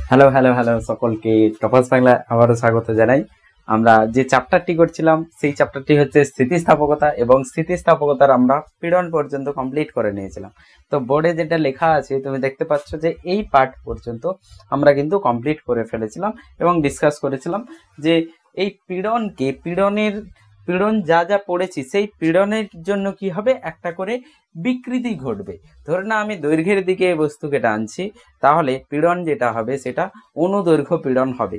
Hello hello hello সকলকে toppers Bangla আবারও স্বাগত জানাই। আমরা যে চ্যাপ্টারটি করছিলাম সেই চ্যাপ্টারটি হচ্ছে স্থিতিস্থাপকতা, এবং স্থিতিস্থাপকতার আমরা পীড়ন পর্যন্ত কমপ্লিট করে নিয়েছিলাম। তো বোর্ডে যেটা লেখা আছে তুমি দেখতে পাচ্ছ যে এই পার্ট পর্যন্ত আমরা কিন্তু কমপ্লিট করে ফেলেছিলাম এবং ডিসকাস করেছিলাম যে এই পীড়ন যা যা পড়েছি সেই পীড়নের জন্য কি হবে, একটা করে বিকৃতি ঘটবে। ধরে না আমি দৈর্ঘ্যের দিকে বস্তুকে টানছি, তাহলে পীড়ন যেটা হবে সেটা অনুদৈর্ঘ্য পীড়ন হবে।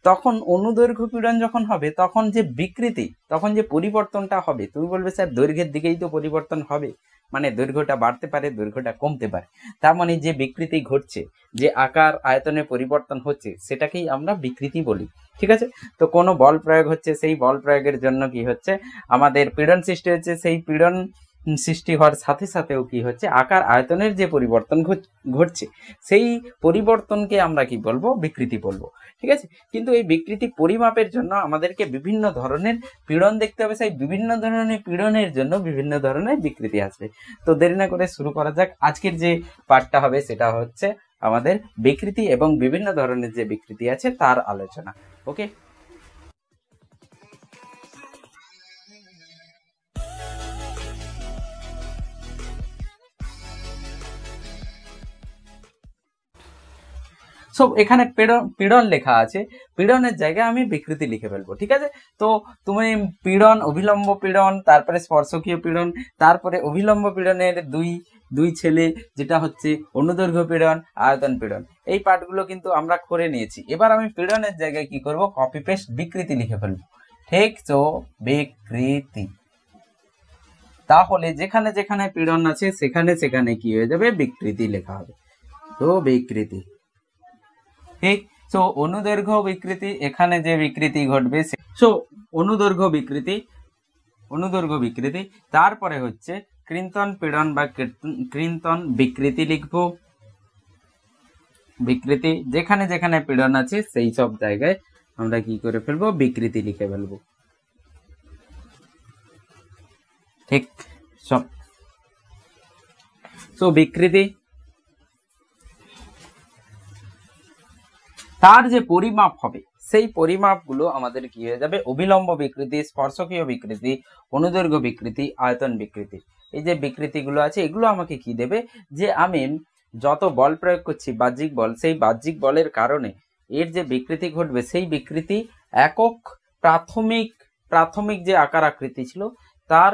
তখন অনুদৈর্ঘ্য পীড়ন যখন হবে তখন যে বিকৃতি, তখন যে পরিবর্তনটা হবে, তুমি বলবে স্যার দৈর্ঘ্যের দিকেই তো পরিবর্তন হবে, মানে দৈর্ঘ্যটা বাড়তে পারে দৈর্ঘ্যটা কমতে পারে, তার মানে যে বিকৃতি ঘটছে, যে আকার আয়তনে পরিবর্তন হচ্ছে, সেটাকেই আমরা বিকৃতি বলি। ঠিক আছে, তো কোনো বল প্রয়োগ হচ্ছে, সেই বল প্রয়োগের জন্য কি হচ্ছে, আমাদের পীড়ন সৃষ্টি হচ্ছে, সেই পীড়ন সৃষ্টি হওয়ার সাথে সাথেও কি হচ্ছে, আকার আয়তনের যে পরিবর্তন ঘটছে, সেই পরিবর্তনকে আমরা কি বলবো, বিকৃতি বলবো। ঠিক আছে, কিন্তু এই বিকৃতি পরিমাপের জন্য আমাদেরকে বিভিন্ন ধরনের পীড়ন দেখতে হবে, সেই বিভিন্ন ধরনের পীড়নের জন্য বিভিন্ন ধরনের বিকৃতি আসবে। তো দেরি না করে শুরু করা যাক। আজকের যে পাঠটা হবে সেটা হচ্ছে আমাদের বিকৃতি এবং বিভিন্ন ধরনের যে বিকৃতি আছে তার আলোচনা। ওকে, সো এখানে পীড়ন লেখা আছে, পীড়নের জায়গায় আমি বিকৃতি লিখে ফেলবো। ঠিক আছে, তো তুমি পীড়ন, অভিলম্ব পীড়ন, তারপরে স্পর্শকীয় পীড়ন, তারপরে অভিলম্ব পীড়নের দুই ছেলে যেটা হচ্ছে অনুদৈর্ঘ্য পীড়ন, আয়তন পীড়ন, এই পাঠগুলো কিন্তু আমরা করে নিয়েছি। এবার আমি পীড়নের জায়গায় কি করব, কপি পেস্ট বিকৃতি লিখে ফেলবো। ঠিক, তো বিকৃতি, তাহলে যেখানে যেখানে পীড়ন আছে সেখানে সেখানে কি হয়ে যাবে, বিকৃতি লেখা হবে। তো বিকৃতি, ঠিক। সো অনুদৈর্ঘ্য বিকৃতি, এখানে যে বিকৃতি ঘটবে, সো অনুদৈর্ঘ্য বিকৃতি, তারপরে হচ্ছে কৃন্তন পীড়ন বা কৃন্তন বিকৃতি লিখবো। বিকৃতি, যেখানে যেখানে পীড়ন আছে সেই সব জায়গায় আমরা কি করে ফেলবো, বিকৃতি লিখে ফেলবো। ঠিক, সব। সো বিকৃতি, তার যে পরিমাপ হবে সেই পরিমাপগুলো আমাদের কি হয়ে যাবে, অভিলম্ব বিকৃতি, স্পর্শকীয় বিকৃতি, অনুদৈর্ঘ্য বিকৃতি, আয়তন বিকৃতি। এই যে বিকৃতিগুলো আছে এগুলো আমাকে কি দেবে, যে আমি যত বল প্রয়োগ করছি বাহ্যিক বল, সেই বাহ্যিক বলের কারণে এর যে বিকৃতি ঘটবে, সেই বিকৃতি একক প্রাথমিক যে আকার আকৃতি ছিল তার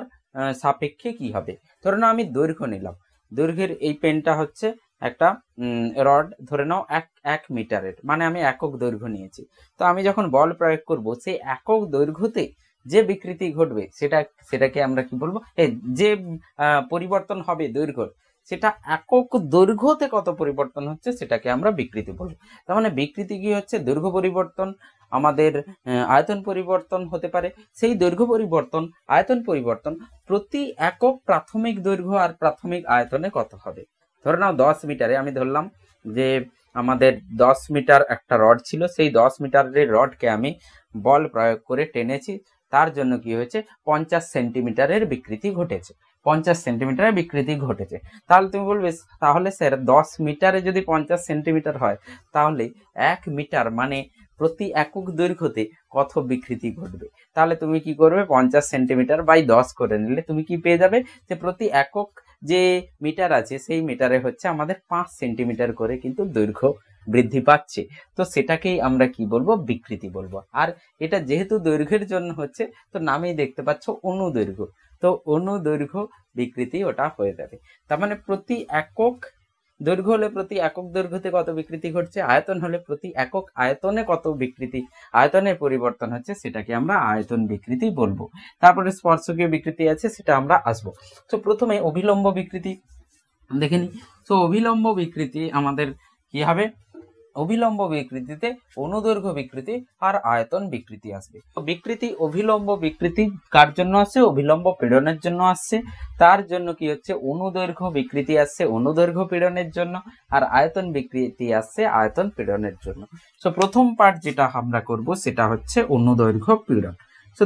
সাপেক্ষে কি হবে। ধরে নাও আমি দৈর্ঘ্য নিলাম, দৈর্ঘ্যের এই পেনটা হচ্ছে একটা রড, ধরে নাও এক মিটারের, মানে আমি একক দৈর্ঘ্য নিয়েছি। তো আমি যখন বল প্রয়োগ করব, সেই একক দৈর্ঘ্যতে যে বিকৃতি ঘটবে সেটাকে আমরা কি বলবো, যে পরিবর্তন হবে দৈর্ঘ্য, সেটা একক দৈর্ঘ্যতে কত পরিবর্তন হচ্ছে সেটাকে আমরা বিকৃতি বলবো। তার মানে বিকৃতি কি হচ্ছে, দৈর্ঘ্য পরিবর্তন, আমাদের আয়তন পরিবর্তন হতে পারে, সেই দৈর্ঘ্য পরিবর্তন, আয়তন পরিবর্তন প্রতি একক প্রাথমিক দৈর্ঘ্য আর প্রাথমিক আয়তনে কত হবে। ধরে নাও 10 মিটারে, আমি ধরলাম যে আমাদের 10 মিটার একটা রড ছিল, সেই 10 মিটারের রডকে আমি বল প্রয়োগ করে টেনেছি, তার জন্য কি হয়েছে, 50 সেন্টিমিটারের বিকৃতি ঘটেছে। 50 সেন্টিমিটারের বিকৃতি ঘটেছে। তাহলে তুমি বলবে, তাহলে স্যার 10 মিটারে যদি 50 সেন্টিমিটার হয়, তাহলে 1 মিটার মানে প্রতি একক দৈর্ঘ্যতে কত বিকৃতি ঘটবে। তাহলে তুমি কি করবে, 50 সেন্টিমিটার বাই 10 করে নিলে তুমি কি পেয়ে যাবে, যে প্রতি একক যে মিটার আছে সেই মিটারে হচ্ছে আমাদের 5 সেন্টিমিটার করে কিন্তু দৈর্ঘ্য বৃদ্ধি পাচ্ছে। তো সেটাকেই আমরা কি বলবো, বিকৃতি বলবো। আর এটা যেহেতু দৈর্ঘ্যের জন্য হচ্ছে, তো নামেই দেখতে পাচ্ছ অনুদৈর্ঘ্য, তো অনুদৈর্ঘ্য বিকৃতি ওটা হয়ে যাবে। তার মানে প্রতি একক দৈর্ঘ্য হলে প্রতি একক দৈর্ঘ্যতে কত বিকৃতি ঘটছে, আয়তন হলে প্রতি একক আয়তনে কত বিকৃতি, আয়তনের পরিবর্তন হচ্ছে, সেটাকে আমরা আয়তন বিকৃতি বলবো। তারপরে স্পর্শকীয় বিকৃতি আছে, সেটা আমরা আসবো। তো প্রথমে অভিলম্ব বিকৃতি দেখে নিই। তো অভিলম্ব বিকৃতি আমাদের কি হবে, অভিলম্ব বিকৃতিতে অনুদৈর্ঘ্য বিকৃতি আর আয়তন বিকৃতি আসবে। বিকৃতি অভিলম্ব বিকৃতি কার জন্য আসছে, অভিলম্ব পীড়নের জন্য আসছে। তার জন্য কি হচ্ছে, অনুদৈর্ঘ্য বিকৃতি আসছে অনুদৈর্ঘ্য পীড়নের জন্য, আর আয়তন বিকৃতি আসছে আয়তন পীড়নের জন্য। তো প্রথম পার্ট যেটা আমরা করব সেটা হচ্ছে অনুদৈর্ঘ্য পীড়ন। তো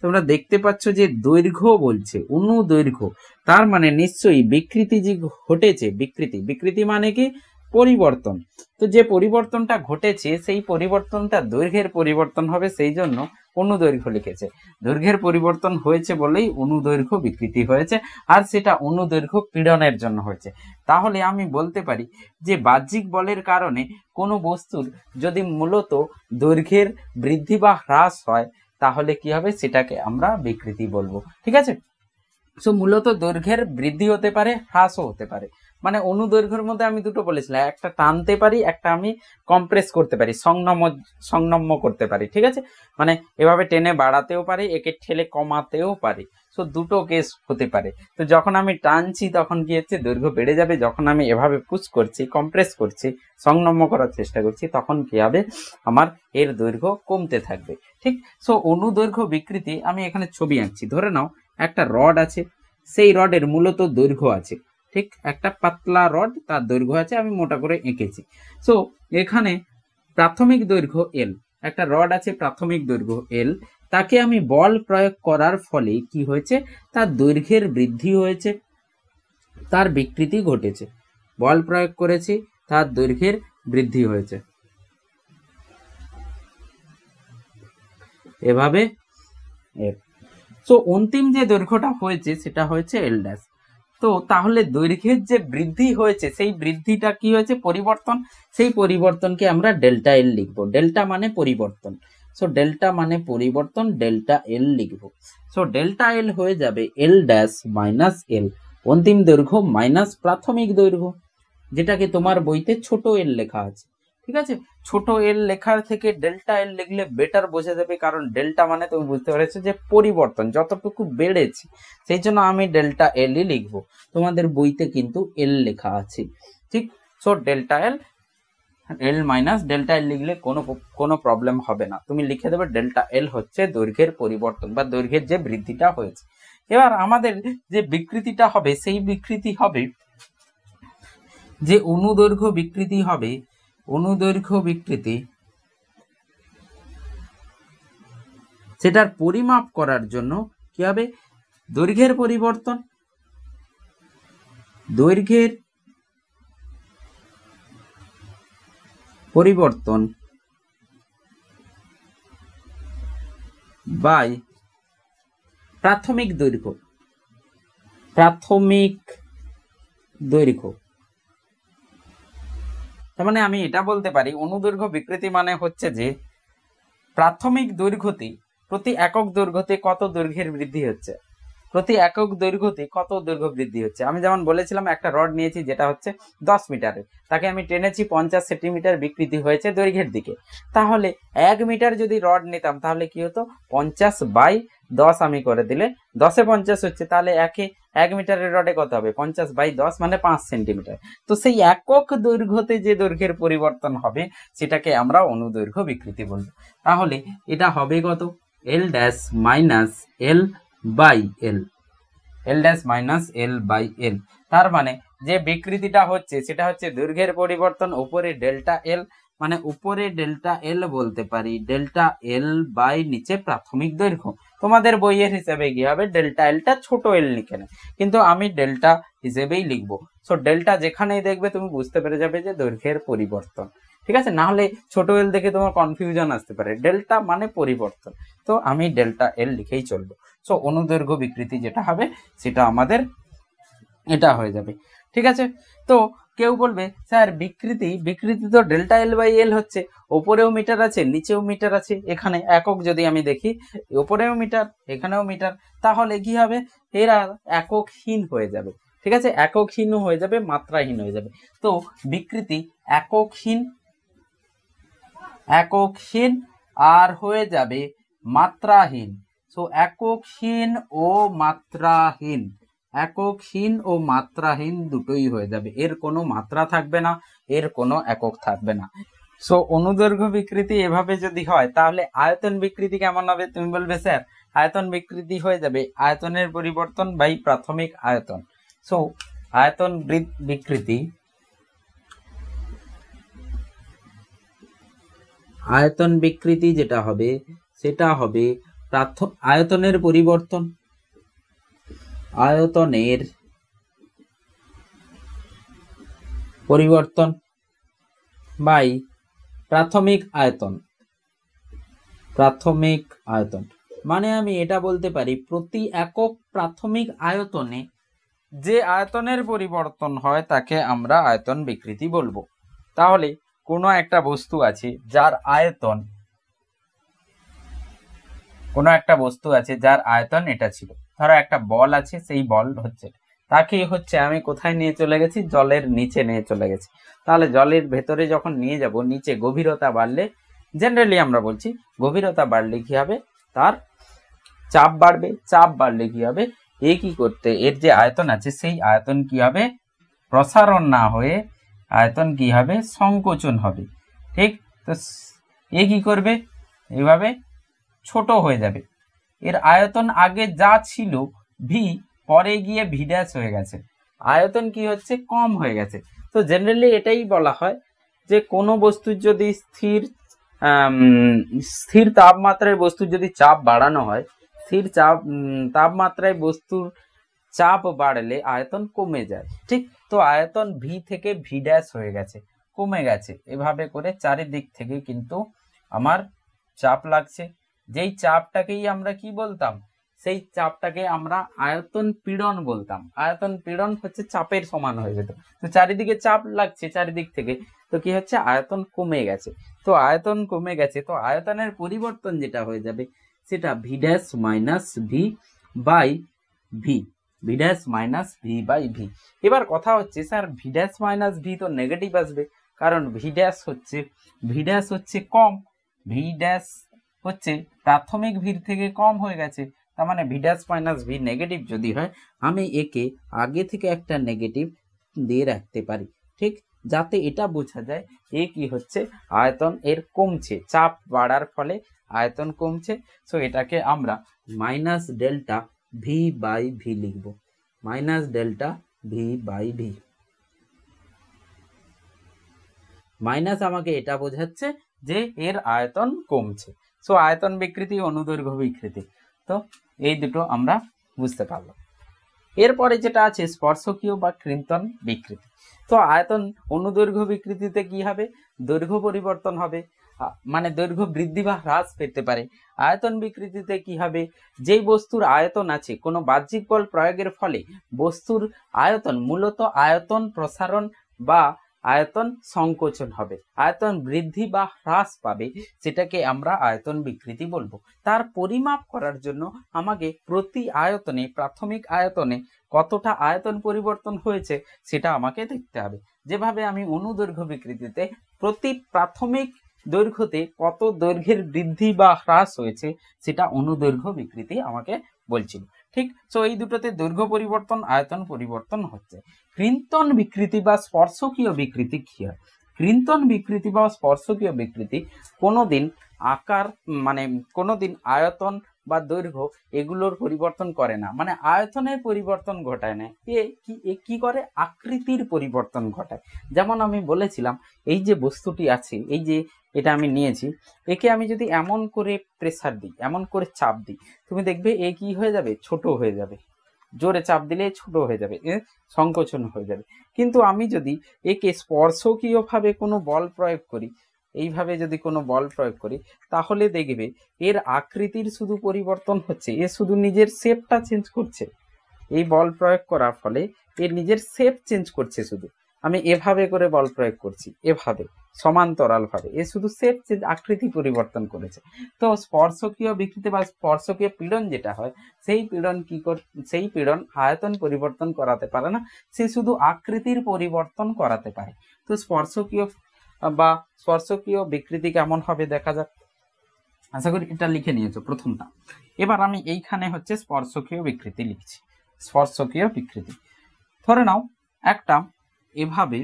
তোমরা দেখতে পাচ্ছ যে দৈর্ঘ্য বলছে, অনুদৈর্ঘ্য, তার মানে নিশ্চয়ই বিকৃতি যে ঘটেছে, বিকৃতি মানে কি, পরিবর্তন। তো যে পরিবর্তনটা ঘটেছে সেই পরিবর্তনটা দৈর্ঘ্যের পরিবর্তন হবে, সেই জন্য অনুদৈর্ঘ্য লিখেছে। দৈর্ঘ্যের পরিবর্তন হয়েছে বলেই অনুদৈর্ঘ্য বিকৃতি হয়েছে, আর সেটা অনুদৈর্ঘ্য পীড়নের জন্য হয়েছে। তাহলে আমি বলতে পারি যে বাহ্যিক বলের কারণে কোনো বস্তুর যদি মূলত দৈর্ঘ্যের বৃদ্ধি বা হ্রাস হয় তাহলে কি হবে, সেটাকে আমরা বিকৃতি বলবো। ঠিক আছে, সো মূলত দৈর্ঘ্যের বৃদ্ধি হতে পারে, হ্রাসও হতে পারে। মানে অনুদৈর্ঘ্যের মধ্যে আমি দুটো বলেছিলাম, একটা টানতে পারি, একটা আমি কম্প্রেস করতে পারি, সংনম্য করতে পারি। ঠিক আছে, মানে এভাবে টেনে বাড়াতেও পারি, একে ঠেলে কমাতেও পারি। সো দুটো কেস হতে পারে। তো যখন আমি টানছি তখন কি হচ্ছে, দৈর্ঘ্য বেড়ে যাবে। যখন আমি এভাবে পুশ করছি, কম্প্রেস করছি, সংনম্য করার চেষ্টা করছি, তখন কি হবে, আমার এর দৈর্ঘ্য কমতে থাকবে। ঠিক, সো অনুদৈর্ঘ্য বিকৃতি, আমি এখানে ছবি আঁকছি। ধরে নাও একটা রড আছে, সেই রডের মূলত দৈর্ঘ্য আছে। ঠিক, একটা পাতলা রড, তার দৈর্ঘ্য আছে, আমি মোটা করে এঁকেছি। সো এখানে প্রাথমিক দৈর্ঘ্য এল, একটা রড আছে, প্রাথমিক দৈর্ঘ্য এল, তাকে আমি বল প্রয়োগ করার ফলে কি হয়েছে, তার দৈর্ঘ্যের বৃদ্ধি হয়েছে, তার বিকৃতি ঘটেছে। বল প্রয়োগ করেছি, তার দৈর্ঘ্যের বৃদ্ধি হয়েছে, এভাবে। সো অন্তিম যে দৈর্ঘ্যটা হয়েছে সেটা হয়েছে এল ড্যাশ। তো তাহলে দৈর্ঘ্যের যে বৃদ্ধি হয়েছে সেই বৃদ্ধিটা কি হয়েছে, পরিবর্তন। সেই পরিবর্তনকে আমরা ডেল্টা এল লিখবো। ডেল্টা মানে পরিবর্তন, সো ডেল্টা মানে পরিবর্তন, ডেল্টা এল লিখবো। সো ডেল্টা এল হয়ে যাবে এল ড্যাশ মাইনাস এল, অন্তিম দৈর্ঘ্য মাইনাস প্রাথমিক দৈর্ঘ্য, যেটাকে তোমার বইতে ছোট এল লেখা আছে। ঠিক আছে, ছোট এল লেখার থেকে ডেল্টা এল লিখলে বেটার বোঝা যাবে, কারণ ডেল্টা মানে তুমি বুঝতে পেরেছো যে পরিবর্তন যতটুকু বেড়েছে, সেই জন্য আমি ডেল্টা এলই লিখবো। তোমাদের বইতে কিন্তু এল লেখা আছে। ঠিক, so delta L, L minus delta L লিখলে কোনো প্রবলেম হবে না। তুমি লিখে দেবে ডেল্টা এল হচ্ছে দৈর্ঘ্যের পরিবর্তন বা দৈর্ঘ্যের যে বৃদ্ধিটা হয়েছে। এবার আমাদের যে বিকৃতিটা হবে, সেই বিকৃতি হবে, যে অনুদৈর্ঘ্য বিকৃতি হবে, অনুদৈর্ঘ্য বিকৃতি, সেটার পরিমাপ করার জন্য কি হবে, দৈর্ঘ্যের পরিবর্তন, দৈর্ঘ্যের পরিবর্তন বাই প্রাথমিক দৈর্ঘ্য, প্রাথমিক দৈর্ঘ্য। তার মানে আমি এটা বলতে পারি অনুদৈর্ঘ্য বিকৃতি মানে হচ্ছে যে প্রাথমিক দৈর্ঘ্যতে, প্রতি একক দৈর্ঘ্যতে কত দৈর্ঘ্যের বৃদ্ধি হচ্ছে, প্রতি একক দৈর্ঘ্যতে কত দৈর্ঘ্য বৃদ্ধি হচ্ছে। আমি যেমন বলেছিলাম একটা রড নিয়েছি যেটা হচ্ছে 10 মিটারের, তাকে আমি টেনেছি 50 সেন্টিমিটার, বিকৃতি হয়েছে দৈর্ঘ্যের দিকে। তাহলে 1 মিটার যদি রড নিতাম তাহলে কি হতো, 50/10 আমি করে দিলে 10-এ 50 হচ্ছে, তাহলে 1 মিটারের রডে কত হবে, 50/10 মানে 5 সেন্টিমিটার। তো সেই একক দৈর্ঘ্যতে যে দৈর্ঘ্যের পরিবর্তন হবে সেটাকে আমরা অনুদৈর্ঘ্য বিকৃতি বলবো। তাহলে এটা হবে কত, L dash minus L by L, L dash minus L by L. তার মানে যে বিকৃতিটা হচ্ছে সেটা হচ্ছে দৈর্ঘ্যের পরিবর্তন, উপরে ডেল্টা এল, মানে উপরে ডেল্টা এল বলতে পারি, ডেল্টা এল বাই নিচে প্রাথমিক দৈর্ঘ্য। তোমাদের বইয়ের হিসেবে কি হবে, ডেল্টা এলটা ছোট এল লিখে নেয়, কিন্তু আমি ডেল্টা হিসেবেই লিখবো। সো ডেল্টা যেখানেই দেখবে তুমি বুঝতে পেরে যাবে যে দৈর্ঘ্যের পরিবর্তন। ঠিক আছে, না হলে ছোট এল দেখে তোমার কনফিউশন আসতে পারে। ডেল্টা মানে পরিবর্তন, তো আমি ডেল্টা এল লিখেই চলবো। সো অনুদৈর্ঘ্য বিকৃতি যেটা হবে সেটা আমাদের এটা হয়ে যাবে। ঠিক আছে, তো কেউ বলবে স্যার বিকৃতি তো ডেল্টা এল বাই এল হচ্ছে, ওপরেও মিটার আছে নিচেও মিটার আছে, এখানে একক যদি আমি দেখি ওপরেও মিটার এখানেও মিটার, তাহলে কি হবে, এরা এককহীন হয়ে যাবে। ঠিক আছে, এককহীন হয়ে যাবে, মাত্রাহীন হয়ে যাবে। তো বিকৃতি এককহীন আর হয়ে যাবে মাত্রাহীন। সো এককহীন ও মাত্রাহীন, এককহীন ও মাত্রাহীন দুটোই হয়ে যাবে, এর কোনো মাত্রা থাকবে না, এর কোনো একক থাকবে না। সো অনুদৈর্ঘ্য বিকৃতি এভাবে যদি হয় তাহলে আয়তন বিকৃতি কেমন হবে, তুমি বলবে স্যার আয়তন বিকৃতি হয়ে যাবে আয়তনের পরিবর্তন বাই প্রাথমিক আয়তন। সো আয়তন বিকৃতি, আয়তন বিকৃতি যেটা হবে সেটা হবে আয়তনের পরিবর্তন, আয়তনের পরিবর্তন বাই প্রাথমিক আয়তন। প্রাথমিক আয়তন মানে আমি এটা বলতে পারি প্রতি একক প্রাথমিক আয়তনে যে আয়তনের পরিবর্তন হয় তাকে আমরা আয়তন বিকৃতি বলবো। তাহলে কোনো একটা বস্তু আছে যার আয়তন, এটা ছিল, ধরো একটা বল আছে, সেই বল হচ্ছে তাকে আমি কোথায় নিয়ে চলে গেছি, জলের নিচে নিয়ে চলে গেছি। তাহলে জলের ভেতরে যখন নিয়ে যাব, নিচে গভীরতা বাড়লে, জেনারেলি আমরা বলছি গভীরতা বাড়লে কি হবে, তার চাপ বাড়বে। চাপ বাড়লে কি হবে, এর যে আয়তন আছে সেই আয়তন কি হবে, প্রসারণ না হয়ে আয়তন কি হবে, সংকোচন হবে। ঠিক তো এ কি করবে, এইভাবে ছোট হয়ে যাবে। এর আয়তন আগে যা ছিল ভি, পরে গিয়ে ভি ড্যাশ হয়ে গেছে, আয়তন কি হচ্ছে, কম হয়ে গেছে। তো জেনারেলি এটাই বলা হয় যে কোনো বস্তুর যদি স্থির তাপমাত্রায় বস্তুর যদি চাপ বাড়ানো হয়, স্থির তাপমাত্রায় বস্তুর চাপ বাড়লে আয়তন কমে যায়। ঠিক তো আয়তন ভি থেকে ভি ড্যাশ হয়ে গেছে, কমে গেছে। এভাবে করে চারিদিক থেকে কিন্তু আমার চাপ লাগছে। যেই চাপটাকেই আমরা কি বলতাম, সেই চাপটাকে আমরা আয়তন পীড়ন বলতাম। আয়তন পীড়ন হচ্ছে চাপের সমান হয়ে যেত। তো চারিদিকে চাপ লাগছে চারিদিক থেকে, তো কি হচ্ছে, আয়তন কমে গেছে। তো আয়তন কমে গেছে, তো আয়তনের পরিবর্তন যেটা হয়ে যাবে সেটা V dash minus V by V, V dash minus V by V. এবার কথা হচ্ছে sir V dash minus V তো নেগেটিভ আসবে, কারণ ভি ড্যাশ হচ্ছে কম, ভি ড্যাশ হচ্ছে প্রাথমিক ভির থেকে কম হয়ে গেছে। তার মানে V dash minus V negative যদি হয়, আমি একে আগে থেকে একটা নেগেটিভ দিয়ে রাখতে পারি। ঠিক, যাতে এটা বোঝা যায় এ কি হচ্ছে, আয়তন এর কমছে, চাপ বাড়ার ফলে আয়তন কমছে। সো এটাকে আমরা minus delta V by V লিখব, minus delta V by V. Minus আমাকে এটা বোঝাচ্ছে যে এর আয়তন কমছে। সো আয়তন বিকৃতি, অনুদৈর্ঘ্য বিকৃতি, তো এই দুটো আমরা বুঝতে পারলাম। এরপরে যেটা আছে স্পর্শকীয় বা কৃন্তন বিকৃতি। তো আয়তন অনুদৈর্ঘ্য বিকৃতিতে কি হবে, দৈর্ঘ্য পরিবর্তন হবে, মানে দৈর্ঘ্য বৃদ্ধি বা হ্রাস পেতে পারে। আয়তন বিকৃতিতে কি হবে, যেই বস্তুর আয়তন আছে, কোনো বাহ্যিক বল প্রয়োগের ফলে বস্তুর আয়তন মূলত আয়তন প্রসারণ বা আয়তন সংকোচন হবে, আয়তন বৃদ্ধি বা হ্রাস পাবে, সেটাকে আমরা আয়তন বিকৃতি বলবো। তার পরিমাপ করার জন্য আমাকে প্রতি আয়তনে, প্রাথমিক আয়তনে কতটা আয়তন পরিবর্তন হয়েছে সেটা আমাকে দেখতে হবে। যেভাবে আমি অনুদৈর্ঘ্য বিকৃতিতে প্রতি প্রাথমিক দৈর্ঘ্যতে কত দৈর্ঘ্যের বৃদ্ধি বা হ্রাস হয়েছে সেটা অনুদৈর্ঘ্য বিকৃতি আমাকে বলছিল। ঠিক, তো এই দুটোতে দৈর্ঘ্য পরিবর্তন, আয়তন পরিবর্তন হচ্ছে। কৃন্তন বিকৃতি বা স্পর্শকীয় বিকৃতি কি হয়? কৃন্তন বিকৃতি বা স্পর্শকীয় বিকৃতি কোনোদিন আকার, মানে কোনোদিন আয়তন বা দৈর্ঘ্য এগুলোর পরিবর্তন করে না, মানে আয়তনের পরিবর্তন ঘটায় না, এ কি করে, আকৃতির পরিবর্তন ঘটায়। যেমন আমি বলেছিলাম, এই যে বস্তুটি আছে, এই যে এটা আমি নিয়েছি, একে আমি যদি এমন করে প্রেসার দিই, এমন করে চাপ দিই, তুমি দেখবে এ কি হয়ে যাবে, ছোট হয়ে যাবে। জোরে চাপ দিলে ছোট হয়ে যাবে, সংকোচন হয়ে যাবে। কিন্তু আমি যদি একে স্পর্শকীয় ভাবে কোনো বল প্রয়োগ করি, এইভাবে যদি কোনো বল প্রয়োগ করি, তাহলে দেখবে এর আকৃতির শুধু পরিবর্তন হচ্ছে, এ শুধু নিজের শেপটা চেঞ্জ করছে। এই বল প্রয়োগ করার ফলে এর নিজের শেপ চেঞ্জ করছে। শুধু আমি এভাবে করে বল প্রয়োগ করছি, এভাবে সমান্তরাল ভাবে, এ শুধু শেপ চেঞ্জ, আকৃতি পরিবর্তন করেছে। তো স্পর্শকীয় বিকৃতি বা স্পর্শকীয় পীড়ন যেটা হয়, সেই পীড়ন সেই পীড়ন আয়তন পরিবর্তন করাতে পারে না, সে শুধু আকৃতির পরিবর্তন করাতে পারে। তো স্পর্শকীয় বিকৃতি কেমন হবে দেখা যাক। আশা করি এটা লিখে নিয়েছো প্রথমটা। এবার আমি এইখানে হচ্ছে স্পর্শকীয় বিকৃতি লিখছি। স্পর্শকীয় বিকৃতি, ধরে নাও একটা এভাবে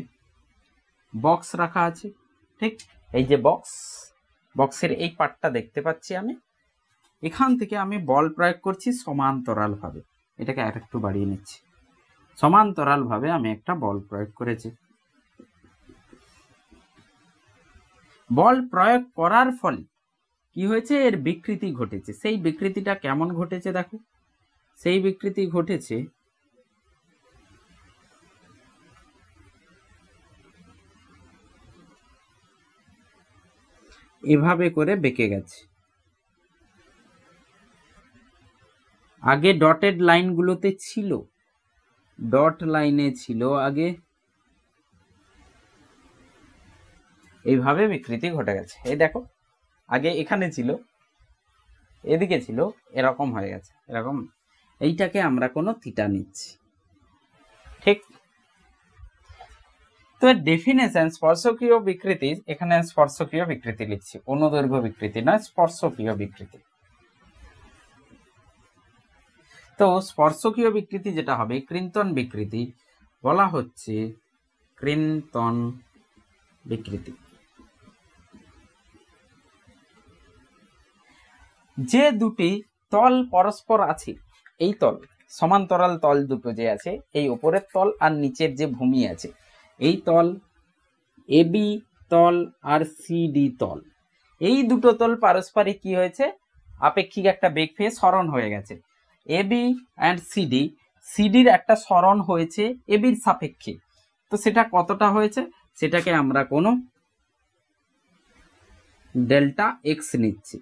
বক্স রাখা আছে। ঠিক, এই যে বক্সের এই পার্টটা দেখতে পাচ্ছি আমি, এখান থেকে আমি বল প্রয়োগ করছি সমান্তরাল ভাবে, এটাকে আরেকটু বাড়িয়ে নিচ্ছি, সমান্তরাল ভাবে আমি একটা বল প্রয়োগ করেছি। বল প্রয়োগ করার ফলে কি হয়েছে, এর বিকৃতি ঘটেছে। সেই বিকৃতিটা কেমন ঘটেছে দেখো, সেই বিকৃতি ঘটেছে এভাবে করে বেঁকে গেছে। আগে ডটেড লাইনগুলোতে ছিল, ডট লাইনে ছিল আগে, এইভাবে বিকৃতি ঘটে গেছে। এই দেখো, আগে এখানে ছিল, এদিকে ছিল, এরকম হয়ে গেছে, এরকম। এইটাকে আমরা কোনো থিটা নিচ্ছি, ঠিক? তো ডেফিনেশন স্পর্শকীয় বিকৃতি, এখানে স্পর্শকীয় বিকৃতি লিখছি, অনুদৈর্ঘ্য বিকৃতি নয়, স্পর্শকীয় বিকৃতি। তো স্পর্শকীয় বিকৃতি যেটা হবে, ক্রিন্তন বিকৃতি বলা হচ্ছে, ক্রিন্তন বিকৃতি। যে দুটি তল পরস্পর আছে, এই তল সমান্তরাল তল দুটো যে আছে, এই উপরের তল আর নিচের যে ভূমি আছে, এই তল এবি তল আর সিডি তল, এই দুটো তল পারস্পরিক কি হয়েছে, আপেক্ষিক একটা বেগ পেয়ে সরণ হয়ে গেছে। এবি অ্যান্ড সিডি, সিডির একটা সরণ হয়েছে এবির সাপেক্ষে। তো সেটা কতটা হয়েছে, সেটাকে আমরা কোনো ডেল্টা এক্স নিচ্ছি,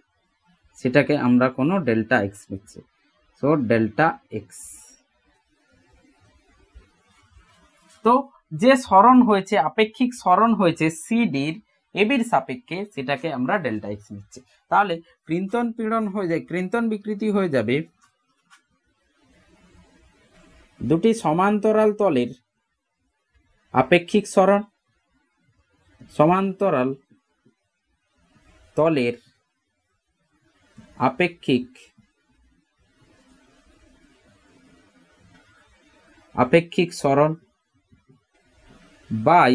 সেটাকে আমরা কোনো ডেল্টা এক্স নিচ্ছি। So delta x. তো যে সরণ হয়েছে, আপেক্ষিক সরণ হয়েছে সিডির এবির সাপেক্ষে, সেটাকে আমরা ডেল্টা এক্স নিচ্ছি। তাহলে ক্রিন্তন পীড়ন হয়ে যায়, ক্রিন্তন বিকৃতি হয়ে যাবে দুটি সমান্তরাল তলের আপেক্ষিক সরণ, সমান্তরাল তলের আপেক্ষিক সরণ বাই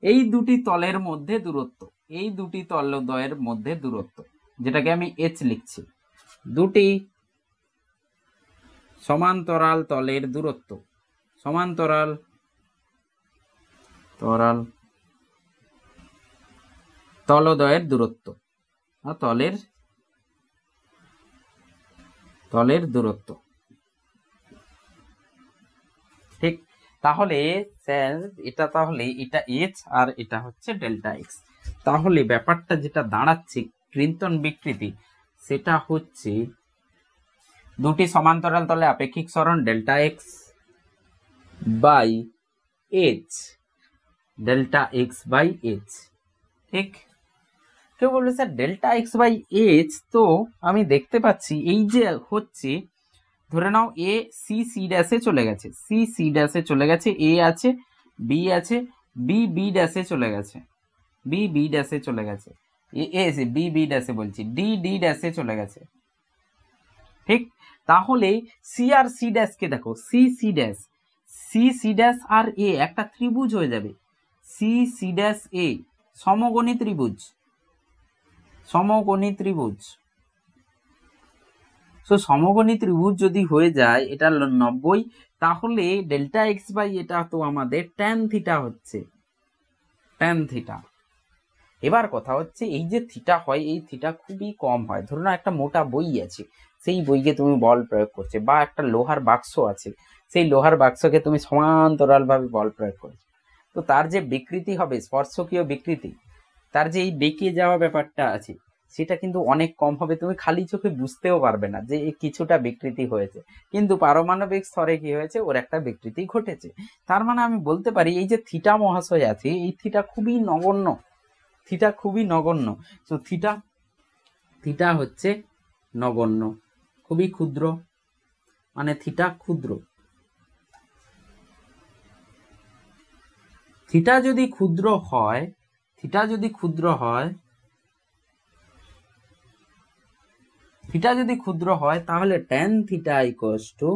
এই দুটি তলের মধ্যে দূরত্ব, এই দুটি তলদ্বয়ের মধ্যে দূরত্ব, যেটাকে আমি এইচ লিখছি, দুটি সমান্তরাল তলের দূরত্ব, সমান্তরাল তলদ্বয়ের দূরত্ব, তলের দূরত্ব, ঠিক? তাহলে স্যার এটা, তাহলে এটা এইচ আর এটা হচ্ছে ডেল্টা এক্স। তাহলে ব্যাপারটা যেটা দাঁড়াচ্ছে ক্রিন্তন বিকৃতি, সেটা হচ্ছে দুটি সমান্তরাল তলে আপেক্ষিক সরণ delta X by H, delta X by H, ঠিক? কেউ বলবে sir delta X by H, তো আমি দেখতে পাচ্ছি এই যে হচ্ছে, ধরে নাও এ সি সি ড্যাশে চলে গেছে, সি সি ড্যাশে চলে গেছে, এ আছে, বি আছে, বি বি ড্যাশে চলে গেছে, বি বি ড্যাশে চলে গেছে, এ বি বি ড্যাশে বলছি, ডি ডি ড্যাশে চলে গেছে, ঠিক? তাহলে সি আর সি ড্যাশকে দেখো, C C dash, C C dash আর এ একটা ত্রিভুজ হয়ে যাবে, সি সি ড্যাশ এ সমকোণী ত্রিভুজ, সমকোণী ত্রিভুজ। সো সমকোণী ত্রিভুজ যদি হয়ে যায় এটা 90, তাহলে ডেল্টা এক্স বাই এটা তো আমাদের ট্যান থিটা হচ্ছে, ট্যান থিটা। এবার কথা হচ্ছে এই যে থিটা হয়, এই থিটা খুবই কম হয়। ধরুন একটা মোটা বই আছে, সেই বইকে তুমি বল প্রয়োগ করছে, বা একটা লোহার বাক্স আছে, সেই লোহার বাক্সকে তুমি সমান্তরাল ভাবে বল প্রয়োগ করছো, তো তার যে বিকৃতি হবে, স্পর্শকীয় বিকৃতি, তার যে এই বেঁকে যাওয়া ব্যাপারটা আছে, সেটা কিন্তু অনেক কম হবে, তুমি খালি চোখে বুঝতেও পারবে না যে কিছুটা বিকৃতি হয়েছে, কিন্তু পারমাণবিক স্তরে কি হয়েছে, ওর একটা বিকৃতি ঘটেছে। তার মানে আমি বলতে পারি এই যে থিটা মহাশয় আছে, এই থিটা খুবই নগণ্য, থিটা খুবই নগণ্য। তো থিটা হচ্ছে নগণ্য, খুবই ক্ষুদ্র, মানে থিটা ক্ষুদ্র। থিটা যদি ক্ষুদ্র হয়, থিটা যদি ক্ষুদ্র হয়, তাহলে ট্যান থিটা ইকুয়ালস টু,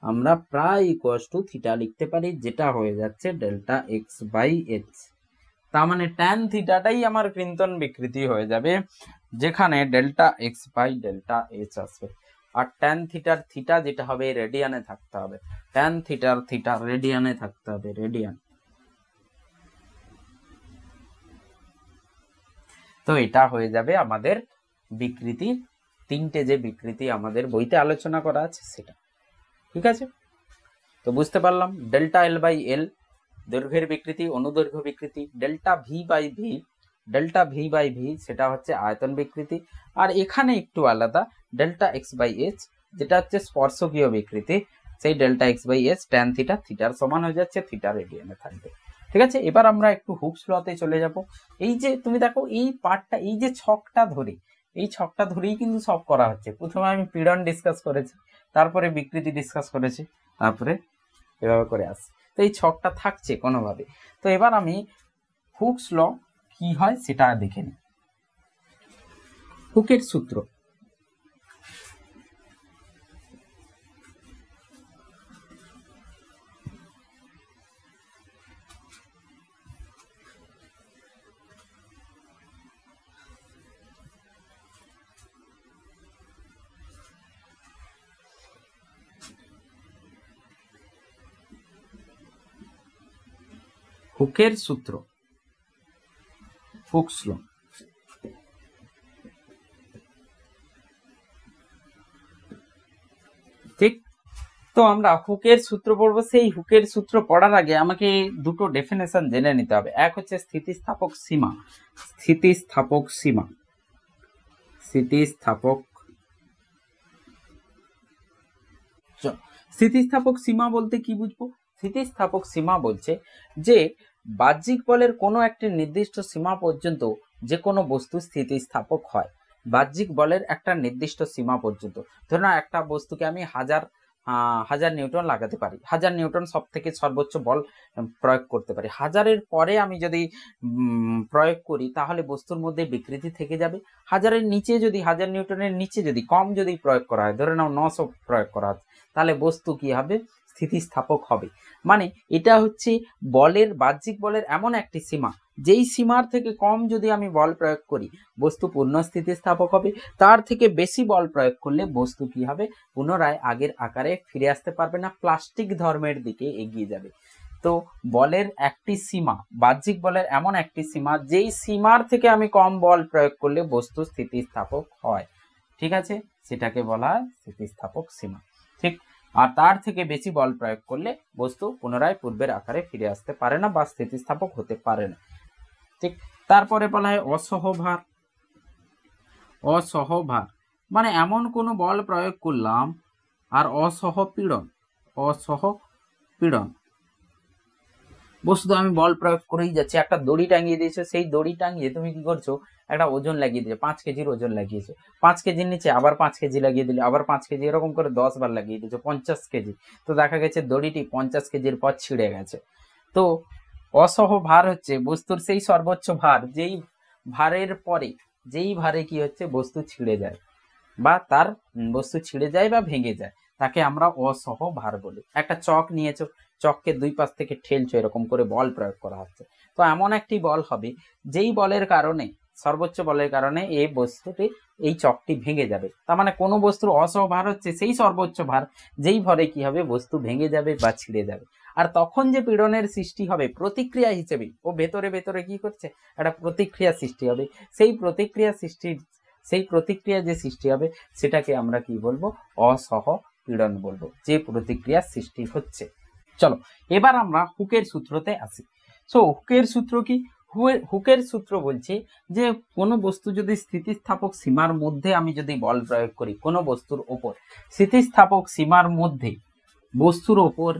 আমরা প্রায় ইকুয়ালস টু থিটা লিখতে পারি, যেটা হয়ে যাচ্ছে ডেল্টা এক্স বাই এইচ। তার মানে ট্যান থিটাটাই আমার ক্রিন্তন বিকৃতি হয়ে যাবে, যেখানে delta X by delta H আসবে। আর ট্যান থিটার থিটা যেটা হবে রেডিয়ানে থাকতে হবে, ট্যান থিটার থিটা রেডিয়ানে থাকতে হবে, রেডিয়ান। তো এটা হয়ে যাবে আমাদের বিকৃতি, তিনটে যে বিকৃতি আমাদের বইতে আলোচনা করা আছে সেটা, ঠিক আছে? তো বুঝতে পারলাম ডেল্টা এল বাই এল দৈর্ঘ্যের বিকৃতি, অনুদৈর্ঘ্য বিকৃতি। ডেল্টা ভি বাই ভি সেটা হচ্ছে আয়তন বিকৃতি। আর এখানে একটু আলাদা, ডেল্টা এক্স বাই এইচ যেটা হচ্ছে স্পর্শকীয় বিকৃতি, সেই delta X by H tan theta, থিটার সমান হয়ে যাচ্ছে, থিটা রেডিয়ানে থাকবে। ঠিক আছে, এবার আমরা একটু হুকস লতে চলে যাব। এই যে তুমি দেখো এই পার্টটা, এই যে ছকটা ধরে, এই ছকটা ধরেই কিন্তু সব করা হচ্ছে। প্রথমে আমি পীড়ন ডিসকাস করেছি, তারপরে বিকৃতি ডিসকাস করেছি, তারপরে এভাবে করে আসছে। তো এই ছকটা থাকছে কোনোভাবে। তো এবার আমি হুকস ল কি হয় সেটা দেখে নিই। হুকের সূত্র, হুকের সূত্র, হুকস ল। ঠিক, তো আমরা হুকের সূত্র পড়বো। সেই হুকের সূত্র পড়ার আগে আমাকে দুটো ডেফিনেশন জেনে নিতে হবে। এক হচ্ছে স্থিতিস্থাপক সীমা, স্থিতিস্থাপক সীমা, স্থিতিস্থাপক স্থিতিস্থাপক সীমা বলতে কি বুঝবো? স্থিতিস্থাপক সীমা বলছে যে বাহ্যিক বলের কোনো একটি নির্দিষ্ট সীমা পর্যন্ত যে কোনো বস্তু স্থিতিস্থাপক হয়। বাহ্যিক বলের একটা নির্দিষ্ট সীমা পর্যন্ত, ধরুন একটা বস্তুকে আমি হাজার নিউটন লাগাতে পারি, 1000 নিউটন সব থেকে সর্বোচ্চ বল প্রয়োগ করতে পারি। 1000-এর পরে আমি যদি প্রয়োগ করি তাহলে বস্তুর মধ্যে বিকৃতি থেকে যাবে। 1000-এর নিচে যদি, 1000 নিউটনের নিচে যদি কম যদি প্রয়োগ করা হয়, ধরে নাও 900 প্রয়োগ করা হয়, তাহলে বস্তু কি হবে? স্থিতিস্থাপক হবে। মানে এটা হচ্ছে বলের, বাহ্যিক বলের এমন একটি সীমা, যেই সীমার থেকে কম যদি আমি বল প্রয়োগ করি বস্তু পূর্ণ স্থিতিস্থাপক হবে। তার থেকে বেশি বল প্রয়োগ করলে বস্তু কি হবে? পুনরায় আগের আকারে ফিরে আসতে পারবে না, প্লাস্টিক ধর্মের দিকে এগিয়ে যাবে। তো বলের একটি সীমা, বাহ্যিক বলের এমন একটি সীমা, যেই সীমার থেকে আমি কম বল প্রয়োগ করলে বস্তু স্থিতিস্থাপক হয়। ঠিক আছে, সেটাকে বলা হয় স্থিতিস্থাপক সীমা। ঠিক, আর তার থেকে বেশি বল প্রয়োগ করলে বস্তু পুনরায় পূর্বের আকারে ফিরে আসতে পারে না বা স্থিতিস্থাপক হতে পারে না। ঠিক, তারপরে বলা হয় অসহভার। অসহভার মানে এমন কোনো বল প্রয়োগ করলাম আর অসহপীড়ন, অসহপীড়ন বস্তু আমি বল প্রয়োগ করেই যাচ্ছি। একটা দড়ি টাঙিয়ে দিয়েছো, সেই দড়ি টাঙিয়ে তুমি কি করছো? একটা ওজন লাগিয়ে দিয়েছো, 5 কেজির ওজন লাগিয়েছো, 5 কেজির নিচে আবার 5 কেজি লাগিয়ে দিলে, আবার 5 কেজি, এরকম করে 10 বার লাগিয়ে দিয়েছো, 50 কেজি। তো দেখা গেছে দড়িটি 50 কেজির পর ছিঁড়ে গেছে। তো অসহ ভার হচ্ছে বস্তুর সেই সর্বোচ্চ ভার, যেই ভারের পরে, যেই ভারে কি হচ্ছে বস্তু ছিঁড়ে যায় বা তার বস্তু ছিঁড়ে যায় বা ভেঙে যায়, তাকে আমরা অসহ ভার বলি। একটা চক নিয়েছো, চককে দুই পাশ থেকে ঠেলছো, এরকম করে বল প্রয়োগ করা হচ্ছে। তো এমন একটি বল হবে যেই বলের কারণে, সর্বোচ্চ বলের কারণে এই বস্তুটি, এই চকটি ভেঙে যাবে। তার মানে কোনো বস্তুর অসহ ভার হচ্ছে সেই সর্বোচ্চ ভার যেই ভরে কি হবে বস্তু ভেঙে যাবে বা ছিঁড়ে যাবে। আর তখন যে পীড়নের সৃষ্টি হবে প্রতিক্রিয়া হিসেবে, ও ভেতরে ভেতরে কি করছে? একটা প্রতিক্রিয়া সৃষ্টি হবে। সেই প্রতিক্রিয়া যে সৃষ্টি হবে সেটাকে আমরা কি বলবো? অসহ পীড়ন বলবো, যে প্রতিক্রিয়া সৃষ্টি হচ্ছে। চলো এবার আমরা হুকের সূত্রতে আসি। সো হুকের সূত্র কি? হুকের সূত্র বলছে যে কোনো বস্তু যদি স্থিতিস্থাপক সীমার মধ্যে আমি যদি বল প্রয়োগ করি কোনো বস্তুর ওপর, স্থিতিস্থাপক সীমার মধ্যে বস্তুর ওপর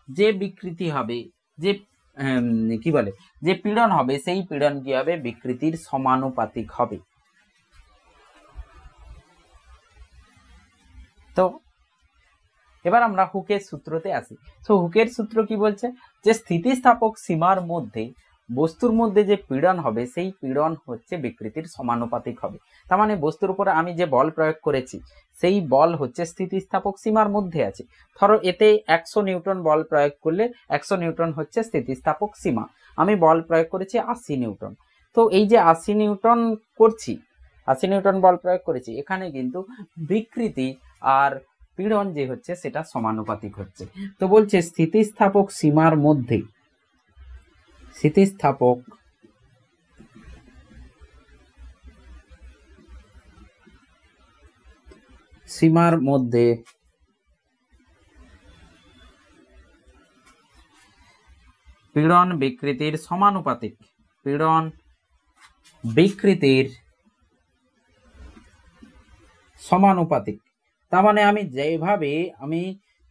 যে বিকৃতি হবে, যে কি বলে, যে পীড়ন হবে, সেই পীড়ন কি হবে? বিকৃতির সমানুপাতিক হবে। তো এবার আমরা হুকের সূত্রতে আসি। তো হুকের সূত্র কি বলছে? যে স্থিতিস্থাপক সীমার মধ্যে বস্তুর মধ্যে যে পীড়ন হবে সেই পীড়ন হচ্ছে বিকৃতির সমানুপাতিক হবে। তার মানে বস্তুর উপরে আমি যে বল প্রয়োগ করেছি সেই বল হচ্ছে স্থিতিস্থাপক সীমার মধ্যে আছে। ধরো এতে 100 নিউটন বল প্রয়োগ করলে 100 নিউটন হচ্ছে স্থিতিস্থাপক সীমা, আমি বল প্রয়োগ করেছি 80 নিউটন। তো এই যে 80 নিউটন করছি, 80 নিউটন বল প্রয়োগ করেছি, এখানে কিন্তু বিকৃতি আর পীড়ন যে হচ্ছে সেটা সমানুপাতিক হচ্ছে। তো বলছে স্থিতিস্থাপক সীমার মধ্যে, স্থিতিস্থাপক সীমার মধ্যে পীড়ন বিকৃতির সমানুপাতিক, পীড়ন বিকৃতির সমানুপাতিক। তার মানে আমি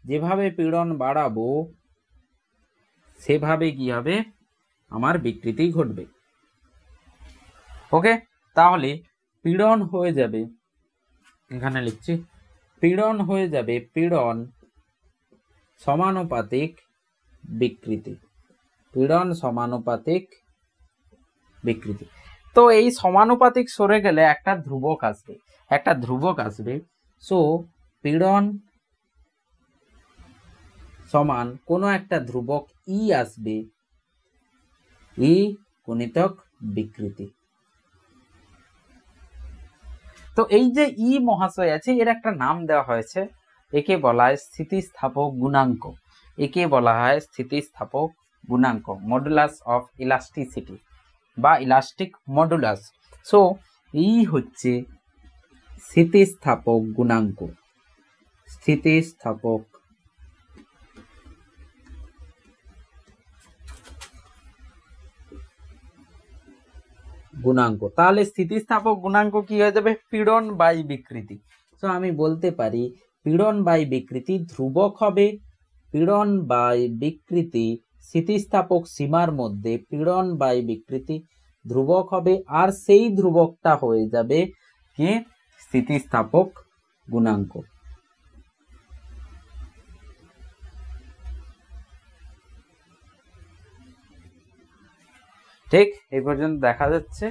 যেভাবে পীড়ন বাড়াবো সেভাবে কি হবে, আমার বিকৃতি ঘটবে। ওকে, তাহলে পীড়ন হয়ে যাবে, এখানে লিখছি পীড়ন হয়ে যাবে পীড়ন সমানুপাতিক বিকৃতি, পীড়ন সমানুপাতিক বিকৃতি। তো এই সমানুপাতিক সরে গেলে একটা ধ্রুবক আসবে, সো পীড়ন সমান কোনো একটা ধ্রুবক ই আসবে, ই গুণিতক বিকৃতি। তো এই যে ই মহাশয় আছে, এর একটা নাম দেওয়া হয়েছে, একে বলা হয় স্থিতিস্থাপক গুণাঙ্ক, একে বলা হয় স্থিতিস্থাপক গুণাঙ্ক, মডুলাস অফ ইলাস্টিসিটি বা ইলাস্টিক মডুলাস। সো ই হচ্ছে স্থিতিস্থাপক গুণাঙ্ক, স্থিতিস্থাপক গুণাঙ্ক। তাহলে স্থিতিস্থাপক গুণাঙ্ক কি হয়ে যাবে, পীড়ন বাই বিকৃতি। তো আমি বলতে পারি পীড়ন বাই বিকৃতি ধ্রুবক হবে, পীড়ন বাই বিকৃতি স্থিতিস্থাপক সীমার মধ্যে পীড়ন বাই বিকৃতি ধ্রুবক হবে, আর সেই ধ্রুবকটা হয়ে যাবে কি স্থিতিস্থাপক গুণাঙ্ক। ঠিক এই পর্যন্ত দেখা যাচ্ছে।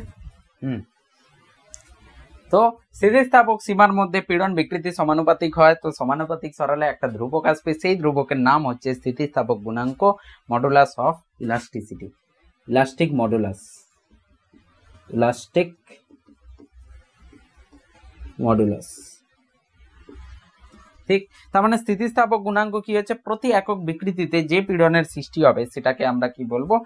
তো স্থিতিস্থাপক সীমার মধ্যে পীড়ন বিকৃতি সমানুপাতিক হয়, তো সমানুপাতিক সরালে একটা ধ্রুবক আসবে, সেই ধ্রুবকের নাম হচ্ছে স্থিতিস্থাপক গুণাঙ্ক, modulus of elasticity, elastic modulus, elastic modulus. ঠিক, তার মানে স্থিতিস্থাপক গুণাঙ্ক কি হচ্ছে, প্রতি একক বিকৃতিতে যে পীড়নের সৃষ্টি হবে সেটাকে আমরা কি বলবো,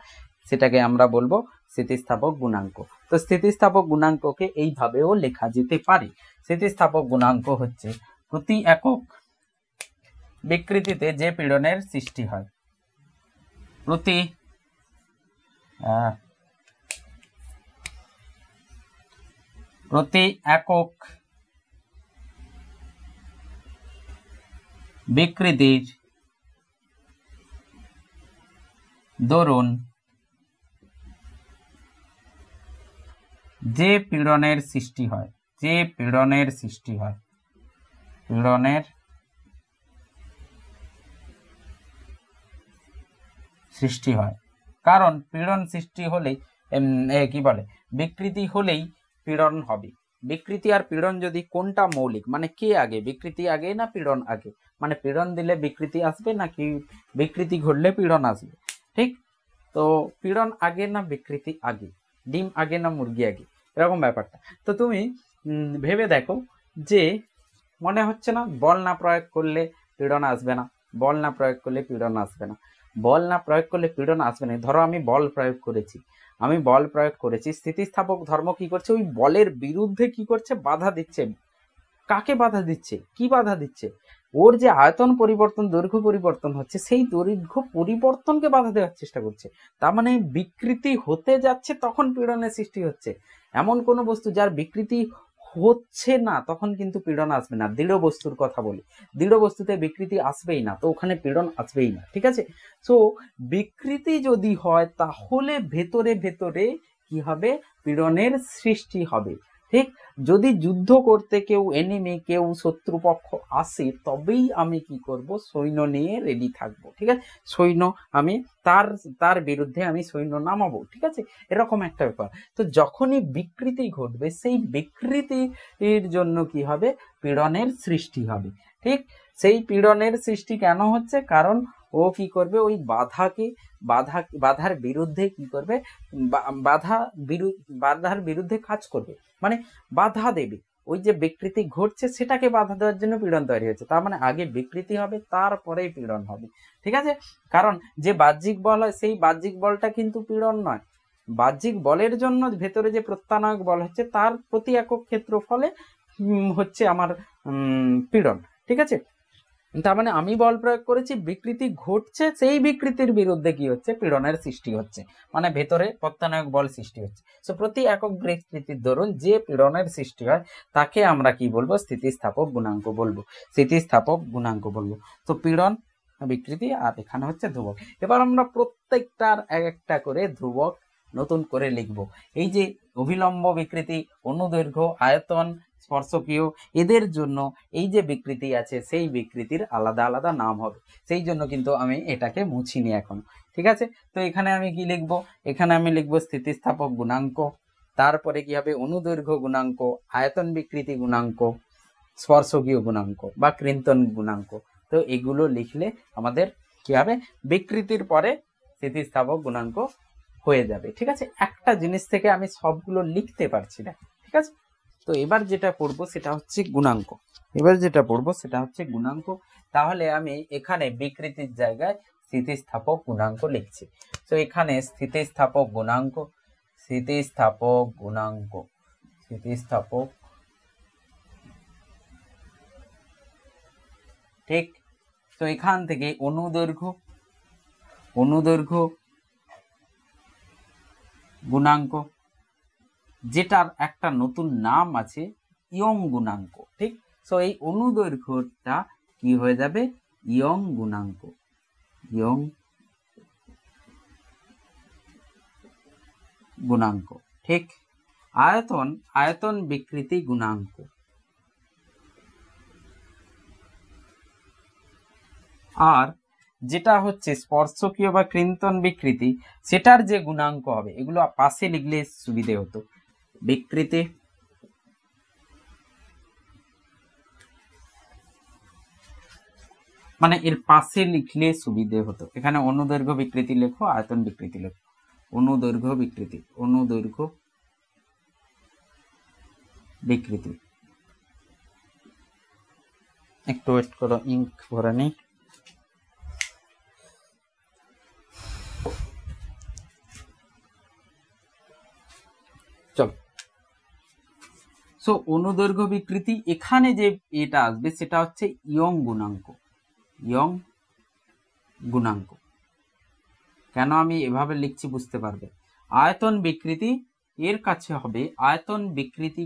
সেটাকে আমরা বলবো স্থিতিস্থাপক গুণাঙ্ক। তো স্থিতিস্থাপক গুণাঙ্ককে এইভাবেও লেখা যেতে পারে, স্থিতিস্থাপক গুণাঙ্ক হচ্ছে প্রতি একক বিকৃতিতে যে পীড়নের সৃষ্টি হয়, প্রতি একক বিকৃতির দরুন যে পীড়নের সৃষ্টি হয়, যে পীড়নের সৃষ্টি হয়, পীড়নের সৃষ্টি হয়, কারণ পীড়ন সৃষ্টি হলেই কি বলে, বিকৃতি হলেই পীড়ন হবে। বিকৃতি আর পীড়ন যদি কোনটা মৌলিক, মানে কে আগে, বিকৃতি আগে না পীড়ন আগে, মানে পীড়ন দিলে বিকৃতি আসবে নাকি বিকৃতি ঘটলে পীড়ন আসবে। ঠিক, তো পীড়ন আগে না বিকৃতি আগে, ডিম আগে না মুরগি আগে, এরকম ব্যাপারটা। তো তুমি ভেবে দেখো যে মনে হচ্ছে না বল না প্রয়োগ করলে পীড়ন আসবে না, বল না প্রয়োগ করলে পীড়ন আসবে না, বল না প্রয়োগ করলে পীড়ন আসবে না। ধরো আমি বল প্রয়োগ করেছি, স্থিতিস্থাপক ধর্ম কি করছে, ওই বলের বিরুদ্ধে কি করছে, বাধা দিচ্ছে। কাকে বাধা দিচ্ছে, কি বাধা দিচ্ছে, ওর যে আয়তন পরিবর্তন, দৈর্ঘ্য পরিবর্তন হচ্ছে, সেই দৈর্ঘ্য পরিবর্তনকে বাধা দেওয়ার চেষ্টা করছে। তার মানে বিকৃতি হতে যাচ্ছে তখন পীড়নের সৃষ্টি হচ্ছে। এমন কোন বস্তু যার বিকৃতি হচ্ছে না তখন কিন্তু পীড়ন আসবে না। দৃঢ় বস্তুর কথা বলি, দৃঢ় বস্তুতে বিকৃতি আসবেই না, তো ওখানে পীড়ন আসবেই না। ঠিক আছে, সো বিকৃতি যদি হয় তাহলে ভেতরে ভেতরে কি হবে, পীড়নের সৃষ্টি হবে। ঠিক, যদি যুদ্ধ করতে কেউ এনিমি, কেউ শত্রুপক্ষ আসে, তবেই আমি কি করব, সৈন্য নিয়ে রেডি থাকবো। ঠিক আছে, সৈন্য আমি তার বিরুদ্ধে আমি সৈন্য নামাবো। ঠিক আছে, এরকম একটা ব্যাপার। তো যখনই বিকৃতি ঘটবে, সেই বিকৃতির জন্য কি হবে, পীড়নের সৃষ্টি হবে। ঠিক, সেই পীড়নের সৃষ্টি কেন হচ্ছে, কারণ ও কি করবে, ওই বাধার বিরুদ্ধে কি করবে, বাধার বিরুদ্ধে কাজ করবে, মানে বাধা দেবে। ওই যে বিকৃতি ঘটছে সেটাকে বাধা দেওয়ার জন্য পীড়ন তৈরি হচ্ছে। তার মানে আগে বিকৃতি হবে, তারপরেই পীড়ন হবে। ঠিক আছে, কারণ যে বাহ্যিক বল হয়, সেই বাহ্যিক বলটা কিন্তু পীড়ন নয়। বাহ্যিক বলের জন্য ভেতরে যে প্রত্যানয়ক বল হচ্ছে, তার প্রতি একক ক্ষেত্রফলে হচ্ছে আমার পীড়ন। ঠিক আছে, তার মানে আমি বল প্রয়োগ করেছি, বিকৃতি ঘটছে, সেই বিকৃতির বিরুদ্ধে কি হচ্ছে, পীড়নের সৃষ্টি হচ্ছে, মানে ভেতরে প্রত্যানায়ক বল সৃষ্টি হচ্ছে। তো প্রতি একক বিকৃতির দরুন যে পীড়নের সৃষ্টি হয় তাকে আমরা কি বলবো, স্থিতিস্থাপক গুণাঙ্ক বলবো, স্থিতিস্থাপক গুণাঙ্ক বলবো। তো পীড়ন, বিকৃতি, আর এখানে হচ্ছে ধ্রুবক। এবার আমরা প্রত্যেকটার এক একটা করে ধ্রুবক নতুন করে লিখব। এই যে অভিলম্ব বিকৃতি, অনুদৈর্ঘ্য, আয়তন, স্পর্শকীয়, এদের জন্য এই যে বিকৃতি আছে সেই বিকৃতির আলাদা আলাদা নাম হবে, সেই জন্য কিন্তু আমি এটাকে মুছিনি এখন, ঠিক আছে। তো এখানে আমি কি লিখবো, এখানে আমি লিখবো স্থিতিস্থাপক গুণাঙ্ক, তারপরে কি হবে অনুদৈর্ঘ্য গুণাঙ্ক, আয়তন বিকৃতি গুণাঙ্ক, স্পর্শকীয় গুণাঙ্ক বা কৃন্তন গুণাঙ্ক। তো এগুলো লিখলে আমাদের কি হবে, বিকৃতির পরে স্থিতিস্থাপক গুণাঙ্ক হয়ে যাবে, ঠিক আছে। একটা জিনিস থেকে আমি সবগুলো লিখতে পারছি না, ঠিক আছে। তো এবার যেটা পড়বো সেটা হচ্ছে গুণাঙ্ক, তাহলে আমি এখানে বিকৃতির জায়গায় স্থিতিস্থাপক গুণাঙ্ক লিখছি। তো এখানে স্থিতিস্থাপক গুণাঙ্ক, ঠিক। তো এখান থেকে অনুদৈর্ঘ্য গুণাঙ্ক, যেটার একটা নতুন নাম আছে ইয়ং গুণাঙ্ক, ঠিক। তো এই অনুদৈর্ঘ্যটা কি হয়ে যাবে, ইয়ং গুণাঙ্ক, ঠিক। আয়তন বিকৃতি গুণাঙ্ক, আর যেটা হচ্ছে স্পর্শকীয় বা কৃন্তন বিকৃতি, সেটার যে গুণাঙ্ক হবে, এগুলো পাশে লিখলে সুবিধে হতো, বিকৃতি মানে এর পাশে লিখলে সুবিধে হতো। এখানে অনুদৈর্ঘ্য বিকৃতি লেখো, আয়তন বিকৃতি লেখো, অনুদৈর্ঘ্য বিকৃতি। একটু ওয়েট করো, ইঙ্ক ভরে নি। চলো, সো অনুদৈর্ঘ্য বিকৃতি, এখানে যে এটা আসবে সেটা হচ্ছে ইয়ং গুণাঙ্ক। কেন আমি এভাবে লিখছি বুঝতে পারবে। আয়তন বিকৃতি, এর কাছে হবে আয়তন বিকৃতি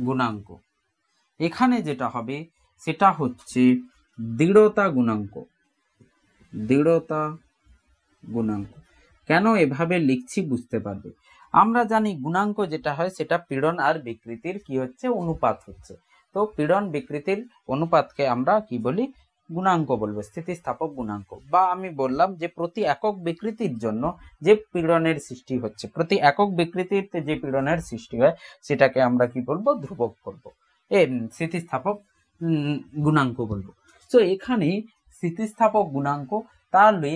গুণাঙ্ক। এখানে যেটা হবে সেটা হচ্ছে দৃঢ়তা গুণাঙ্ক। কেন এভাবে লিখছি বুঝতে পারবে। আমরা জানি গুণাঙ্ক যেটা হয় সেটা পীড়ন আর বিকৃতির কি হচ্ছে, অনুপাত হচ্ছে। তো পীড়ন বিকৃতির অনুপাতকে আমরা কি বলি, গুণাঙ্ক বলবো, স্থিতিস্থাপক গুণাঙ্ক। বা আমি বললাম যে প্রতি একক বিকৃতির জন্য যে পীড়নের সৃষ্টি হচ্ছে, প্রতি একক বিকৃতিতে যে পীড়নের সৃষ্টি হয় সেটাকে আমরা কি বলবো, ধ্রুবক বলবো, স্থিতিস্থাপক গুণাঙ্ক বলবো। তো এখানে স্থিতিস্থাপক গুণাঙ্ক, তাহলে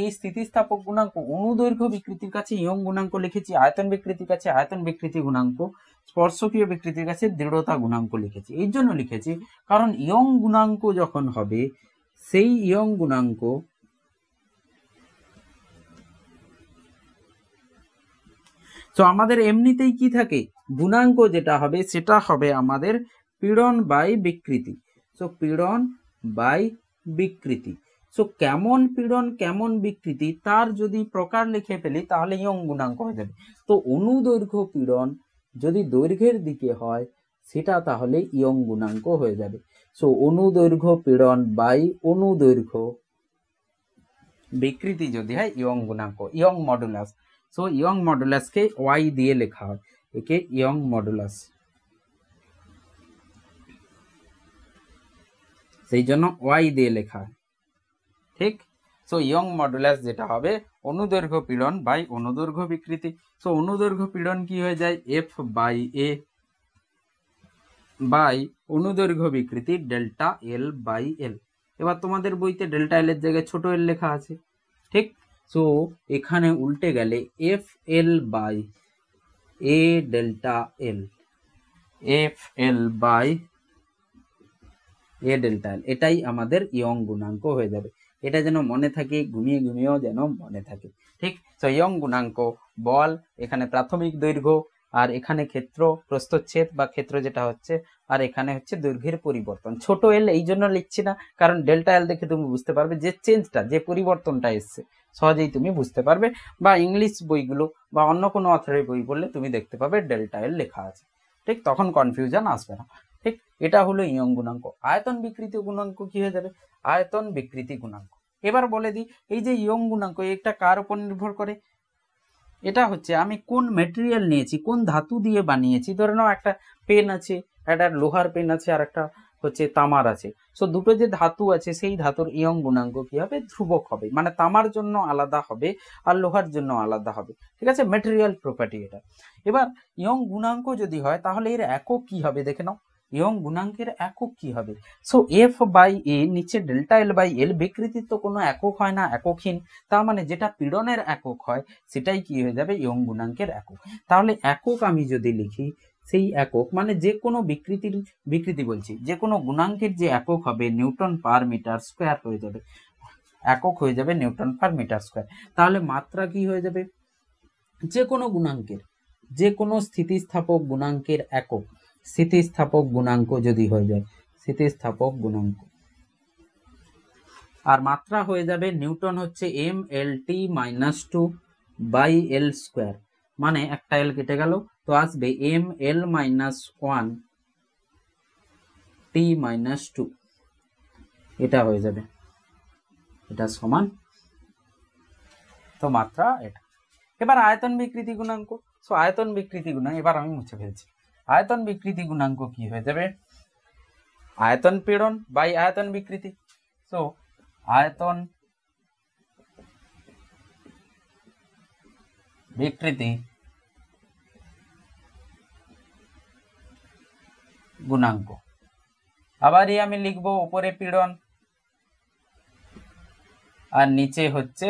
এই স্থিতিস্থাপক গুণাঙ্ক, অনুদৈর্ঘ্য বিকৃতির কাছে ইয়ং গুণাঙ্ক লিখেছি, আয়তন বিকৃতির কাছে আয়তন বিকৃতি গুণাঙ্ক, স্পর্শকীয় বিকৃতির কাছে দৃঢ়তা গুণাঙ্ক লিখেছি। এই জন্য লিখেছি কারণ ইয়ং গুণাঙ্ক যখন হবে, সেই ইয়ং গুণাঙ্ক তো আমাদের এমনিতেই কি থাকে, গুণাঙ্ক যেটা হবে সেটা হবে আমাদের পীড়ন বাই বিকৃতি। তো পীড়ন বাই বিকৃতি, সো কেমন পীড়ন কেমন বিকৃতি তার যদি প্রকার লিখে ফেলি তাহলে ইয়ং গুণাঙ্ক হয়ে যাবে। তো অনুদৈর্ঘ্য পীড়ন যদি দৈর্ঘ্যের দিকে হয় সেটা তাহলে ইয়ং গুণাঙ্ক হয়ে যাবে। সো অনুদৈর্ঘ্য পীড়ন বাই অনুদৈর্ঘ্য বিকৃতি যদি হয় ইয়ং গুণাঙ্ক, ইয়ং মডুলাস। সো ইয়ং মডুলাসকে ওয়াই দিয়ে লেখা হয়, একে ইয়ং মডুলাস, সেই জন্য ওয়াই দিয়ে লেখা হয়, ঠিক। সো ইয়ং মডুলাস যেটা হবে অনুদৈর্ঘ্য পীড়ন বাই অনুদৈর্ঘ্য বিকৃতি। সো অনুদৈর্ঘ্য পীড়ন কি হয়ে যায়, এফ বাই এ বাই অনুদৈর্ঘ্য বিকৃতি ডেল্টা এল বাই এল। এবার তোমাদের বইতে ডেল্টা এল এর জায়গায় ছোট এল লেখা আছে, ঠিক। সো এখানে উল্টে গেলে F L by A delta L, F L by A delta L, এটাই আমাদের ইয়ং গুণাঙ্ক হয়ে যাবে। এটা যেন মনে থাকে, ঘুমিয়ে ঘুমিয়েও যেন মনে থাকে। ঠিক, তো ইয়ং গুণাঙ্ক বল, এখানে প্রাথমিক দৈর্ঘ্য, আর এখানে ক্ষেত্র প্রস্থচ্ছেদ বা ক্ষেত্র যেটা হচ্ছে, আর এখানে হচ্ছে দৈর্ঘ্যের পরিবর্তন। ছোট এল এই জন্য লিখছি না, কারণ ডেল্টা এল দেখে তুমি বুঝতে পারবে যে চেঞ্জটা, যে পরিবর্তনটা এসছে, সহজেই তুমি বুঝতে পারবে। বা ইংলিশ বইগুলো বা অন্য কোনো অথরের বই পড়লে তুমি দেখতে পাবে ডেল্টা এল লেখা আছে। ঠিক, তখন কনফিউশন আসবে না। ঠিক, এটা হলো ইয়ং গুণাঙ্ক। আয়তন বিকৃতি গুণাঙ্ক কি হয়ে যাবে? আয়তন বিকৃতি গুণাঙ্ক। এবার বলে দিই, এই যে ইয়ং গুণাঙ্ক, এটা কার উপর নির্ভর করে? এটা হচ্ছে আমি কোন মেটেরিয়াল নিয়েছি, কোন ধাতু দিয়ে বানিয়েছি। ধরে নাও একটা পেন আছে, একটা লোহার পেন আছে, আর একটা হচ্ছে তামার আছে। সো দুটো যে ধাতু আছে, সেই ধাতুর ইয়ং গুণাঙ্ক কি হবে? ধ্রুবক হবে। মানে তামার জন্য আলাদা হবে আর লোহার জন্য আলাদা হবে। ঠিক আছে, মেটেরিয়াল প্রপার্টি এটা। এবার ইয়ং গুণাঙ্ক যদি হয়, তাহলে এর একক কি হবে দেখে নাও। ইয়ং গুণাঙ্কের একক কি হবে? সো এফ বাই এ, নিচে ডেল্টা এল বাই এল। বিকৃতির তো কোনো একক হয় না, এককহীন। তার মানে যেটা পীড়নের একক হয় সেটাই কি হয়ে যাবে? ইয়ং গুণাঙ্কের একক। তাহলে একক আমি যদি লিখি, সেই একক মানে যে কোনো বিকৃতি বলছি, যে কোনো গুণাঙ্কের যে একক হবে নিউটন পার মিটার স্কোয়ার হয়ে যাবে। একক হয়ে যাবে নিউটন পার মিটার স্কোয়ার। তাহলে মাত্রা কি হয়ে যাবে? যে কোনো গুণাঙ্কের, যে কোনো স্থিতিস্থাপক গুণাঙ্কের একক, স্থিতিস্থাপক গুণাঙ্ক যদি হয়ে যায়, স্থিতিস্থাপক গুণাঙ্ক, আর মাত্রা হয়ে যাবে নিউটন হচ্ছে M L T minus 2 by L square. মানে একটা এল কেটে গেল, তো আসবে M L minus 1 T minus 2, এটা হয়ে যাবে, এটা সমান, তো মাত্রা এটা। এবার আয়তন বিকৃতি গুণাঙ্ক। সো আয়তন বিকৃতি গুণাঙ্ক, এবার আমি মুছে ফেলছি। আয়তন বিকৃতি গুণাঙ্ক কি হয়ে যাবে? আয়তন পীড়ন বাই আয়তন বিকৃতি। সো আয়তন বিকৃতি গুণাঙ্ক। আবারই আমি লিখবো উপরে পীড়ন আর নিচে হচ্ছে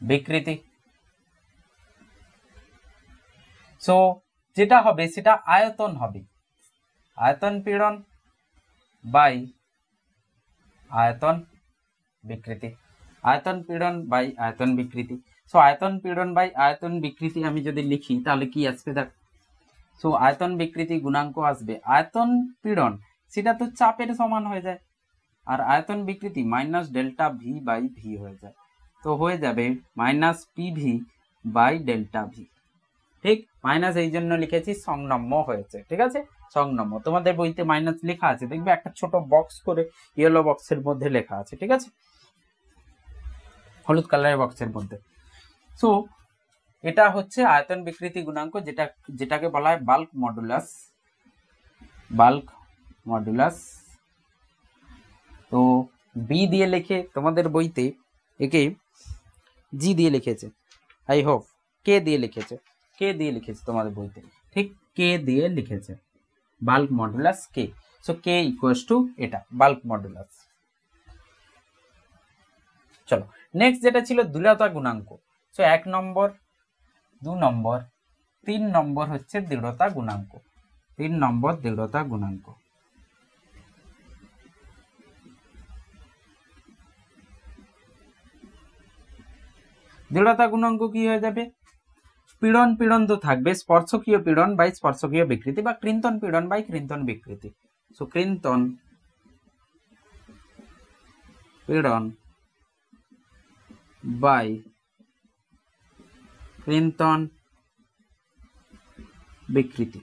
বিকৃতি। সো যেটা হবে সেটা আয়তন হবে, আয়তন পীড়ন বাই আয়তন বিকৃতি, আয়তন পীড়ন বাই আয়তন বিকৃতি। সো আয়তন পীড়ন বাই আয়তন বিকৃতি আমি যদি লিখি তাহলে কি আসবে দেখ। সো আয়তন বিকৃতি গুণাঙ্ক আসবে, আয়তন পীড়ন সেটা তো চাপের সমান হয়ে যায়, আর আয়তন বিকৃতি minus delta V by V হয়ে যায়। তো হয়ে যাবে minus P V by delta V. ঠিক, মাইনাস এই জন্য লিখেছি সংনম্য হয়েছে। ঠিক আছে, সংনম্য। তোমাদের বইতে মাইনাস লেখা আছে, দেখবে একটা ছোট বক্স করে ইয়েলো বক্সের মধ্যে লেখা আছে। ঠিক আছে, হলুদ কালারের বক্সের মধ্যে। সো এটা হচ্ছে আয়তন বিকৃতি গুণাঙ্ক, যেটাকে বলা হয় বাল্ক মডুলাস, বাল্ক মডুলাস। তো বি দিয়ে লিখে তোমাদের বইতে একে জি দিয়ে লিখেছে, আই হোপ কে দিয়ে লিখেছে, কে দিয়ে লিখেছে তোমাদের বইতে। ঠিক, কে দিয়ে লিখেছে bulk modulus K. So K equals to এটা বাল্ক মডুলাস। চলো নেক্সট যেটা ছিল দৃঢ়তা গুণাঙ্ক। সো 1 নম্বর, 2 নম্বর, 3 নম্বর হচ্ছে দৃঢ়তা গুণাঙ্ক। 3 নম্বর দৃঢ়তা গুণাঙ্ক। দৃঢ়তা গুণাঙ্ক কি হয়ে যাবে? পীড়ন পীড়ন তো থাকবে, স্পর্শকীয় পীড়ন বাই স্পর্শকীয় বিকৃতি, বা কৃন্তন পীড়ন বাই কৃন্তন বিকৃতি। সো কৃন্তন পীড়ন বাই কৃন্তন বিকৃতি।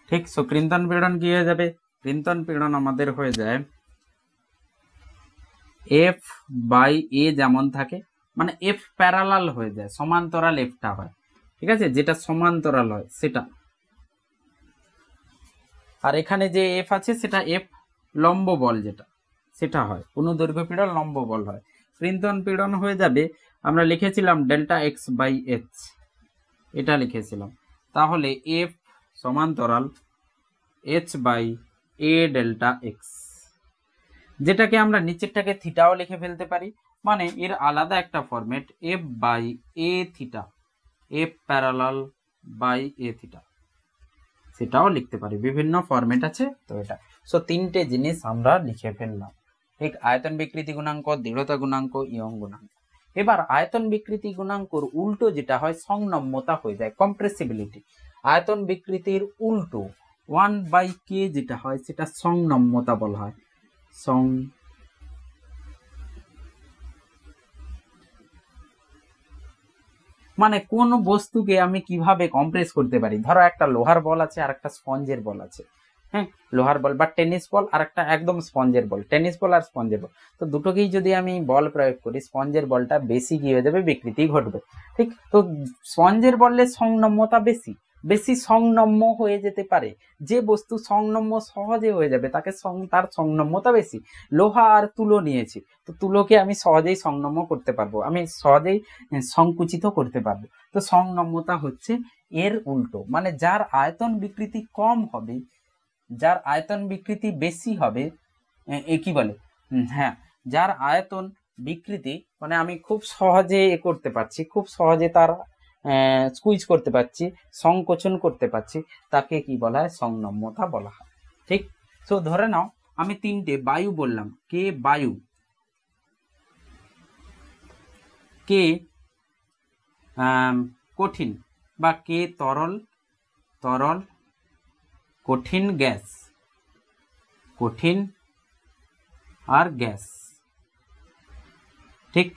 ঠিক, সো কৃন্তন পীড়ন কি হয়ে যাবে? কৃন্তন পীড়ন আমাদের হয়ে যায় এফ বাই এ যেমন থাকে, মানে এফ প্যারালাল হয়ে যায়, সমান্তরাল এফটা হয়। ঠিক আছে, যেটা সমান্তরাল হয় সেটা, আর এখানে যে এফ আছে সেটা এফ লম্ব বল, যেটা সেটা হয় অনুদৈর্ঘ্য পীড়ন, লম্ব বল হয়। কৃন্তন পীড়ন হয়ে যাবে, আমরা লিখেছিলাম ডেল্টা এক্স বাই এইচ, এটা লিখেছিলাম। তাহলে এফ সমান্তরাল H by A delta X, যেটাকে আমরা নিচেরটাকে থিটাও লিখে ফেলতে পারি। মানে এর আলাদা একটা format, F by A theta, F parallel by A theta. সেটাও লিখতে পারি, বিভিন্ন ফরম্যাট আছে। তো এটা সো তিনটে জিনিস আমরা লিখে ফেললাম, ঠিক, আয়তন বিকৃতি গুণাঙ্ক, দৃঢ়তা গুণাঙ্ক, ইয়ং গুণাঙ্ক। এবার আয়তন বিকৃতি গুণাঙ্কর উল্টো যেটা হয় সংনম্যতা হয়ে যায়, কম্প্রেসিবিলিটি। আয়তন বিকৃতির উল্টো 1/k যেটা হয় সেটা সংনম্যতা বলা হয়। মানে কোন বস্তুকে আমি কিভাবে কম্প্রেস করতে পারি, ধরো একটা লোহার বল আছে আর একটা স্পঞ্জের বল আছে, হ্যাঁ, লোহার বল বা টেনিস বল আর একটা একদম স্পঞ্জের বল, টেনিস বল আর স্পঞ্জের বল। তো দুটোকেই যদি আমি বল প্রয়োগ করি, স্পঞ্জের বলটা বেশি কি হয়ে যাবে, বিকৃতি ঘটবে, ঠিক। তো স্পঞ্জের বলে সংনম্যতা বেশি, বেশি সংনম্য হয়ে যেতে পারে। যে বস্তু সংনম্য সহজে হয়ে যাবে তাকে তার সংনম্যতা বেশি। লোহা আর তুলো নিয়েছি, তো তুলোকে আমি সহজেই সংনম্য করতে পারবো, আমি সহজেই সংকুচিত করতে পারবো। তো সংনম্যতা হচ্ছে এর উল্টো, মানে যার আয়তন বিকৃতি কম হবে, যার আয়তন বিকৃতি বেশি হবে, কি বলে, হ্যাঁ, যার আয়তন বিকৃতি মানে আমি খুব সহজে করতে পারছি, খুব সহজে তার স্কুইজ করতে পারছি, সংকোচন করতে পারছি, তাকে কি বলা হয়, সংনম্যতা বলা হয়, ঠিক। তো ধরে নাও আমি তিনটে বায়ু বললাম, কে বায়ু, কে কঠিন বা কে তরল, তরল, কঠিন গ্যাস, কঠিন আর গ্যাস, ঠিক।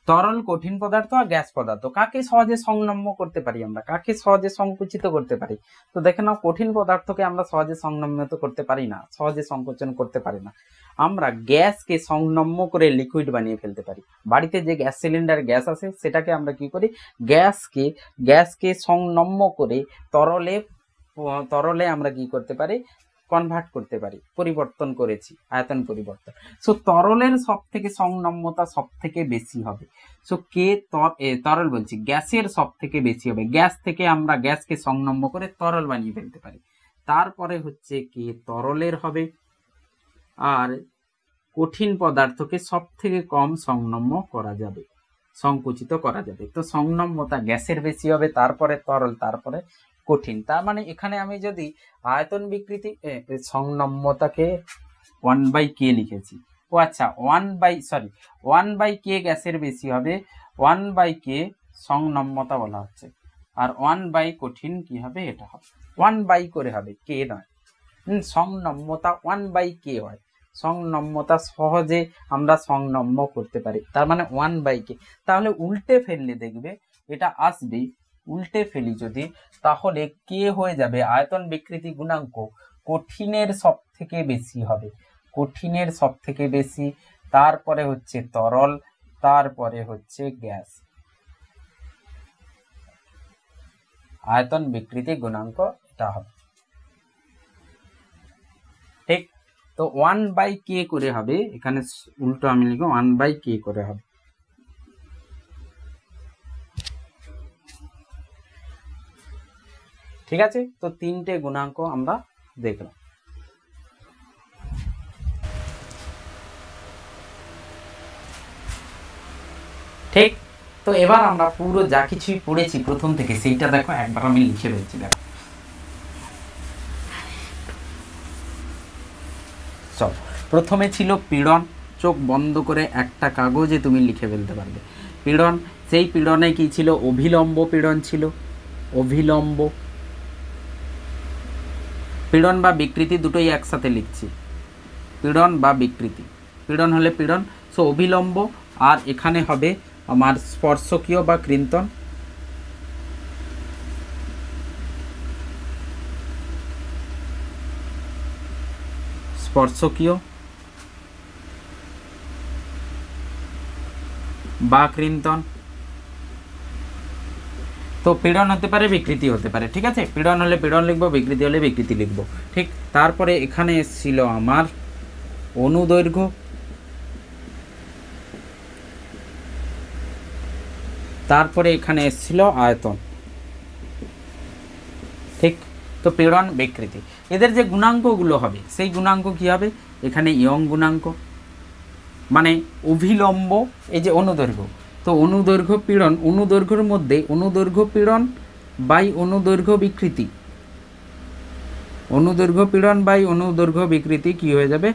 তরল, কঠিন পদার্থ আর গ্যাস পদার্থ কাকে সহজে সংনম্য করতে পারি আমরা, কাকে সহজে সংকুচিত করতে পারি? তো দেখে নাও, কঠিন পদার্থকে আমরা সহজে সংনম্য করতে পারি না, সহজে সংকোচন করতে পারি না। আমরা গ্যাসকে সংনম্য করে লিকুইড বানিয়ে ফেলতে পারি। বাড়িতে যে গ্যাস সিলিন্ডার গ্যাস আছে সেটাকে আমরা কি করি, গ্যাসকে সংনম্য করে তরলে আমরা কি করতে পারি, কনভার্ট করতে পারি, পরিবর্তন করেছি, আয়তন পরিবর্তন। সো তরলের সব থেকে সংনম্যতা সব থেকে বেশি হবে। সো কে তরল বলছি, গ্যাসের সব থেকে বেশি হবে। গ্যাস থেকে আমরা গ্যাসকে সংনম্য করে তরল বানিয়ে ফেলতে পারি। তারপরে হচ্ছে কে তরলের হবে, আর কঠিন পদার্থকে সব থেকে কম সংনম্য করা যাবে, সংকুচিত করা যাবে। তো সংনম্যতা গ্যাসের বেশি হবে, তারপরে তরল, তারপরে কঠিন। তার মানে এখানে আমি যদি আয়তন বিকৃতি সংনম্যতাকে 1/k লিখেছি, ও আচ্ছা 1/k গ্যাসের বেশি হবে, 1/k সংনম্যতা বলা হচ্ছে, আর 1/, কঠিন কি হবে, এটা হবে 1/, করে হবে, কে নয়। সংনম্যতা 1/k হয়, সংনম্যতা সহজে আমরা সংনম্য করতে পারি, তার মানে 1/k। তাহলে উল্টে ফেললে দেখবে এটা আসবে, উল্টে ফেলি যদি, তাহলে কে হয়ে যাবে আয়তন বিকৃতি গুণাঙ্ক কঠিনের সব থেকে বেশি হবে, কঠিনের সব থেকে বেশি, তারপরে হচ্ছে তরল, তারপরে হচ্ছে গ্যাস, আয়তন বিকৃতি গুণাঙ্ক এটা হবে, ঠিক। তো 1/k করে হবে, এখানে উল্টো আমি লিখব 1/k করে হবে। ঠিক আছে, তো তিনটে গুণাঙ্ক আমরা দেখলাম। ঠিক, তো এবার আমরা পুরো যা কিছুই পড়েছি প্রথম থেকে সেইটা দেখো, একবার আমি লিখে ফেলছি, দেখো। চল, প্রথমে ছিল পীড়ন, চোখ বন্ধ করে একটা কাগজে তুমি লিখে ফেলতে পারবে পীড়ন। সেই পীড়নে কি ছিল, অভিলম্ব পীড়ন ছিল, অভিলম্ব পীড়ন বা বিকৃতি দুটোই একসাথে লিখছি, পীড়ন বা বিকৃতি, পীড়ন হলে পীড়ন, সো অভিলম্ব, আর এখানে হবে আমার স্পর্শকীয় বা কৃন্তন, স্পর্শকীয় বা কৃন্তন। তো পীড়ন হতে পারে, বিকৃতি হতে পারে, ঠিক আছে। পীড়ন হলে পীড়ন লিখবো, বিকৃতি হলে বিকৃতি লিখবো, ঠিক। তারপরে এখানে এসেছিল আমার অনুদৈর্ঘ্য, তারপরে এখানে এসেছিল আয়তন, ঠিক। তো পীড়ন, বিকৃতি, এদের যে গুণাঙ্কগুলো হবে সেই গুণাঙ্ক কি হবে, এখানে ইয়ং গুণাঙ্ক, মানে অভিলম্ব, এই যে অনুদৈর্ঘ্য, তো অনুদৈর্ঘ্য পীড়ন, অনুদৈর্ঘ্যের মধ্যে অনুদৈর্ঘ্য পীড়ন বাই অনুদৈর্ঘ্য বিকৃতি, অনুদৈর্ঘ্য পীড়ন বাই অনুদৈর্ঘ্য বিকৃতি কি হয়ে যাবে,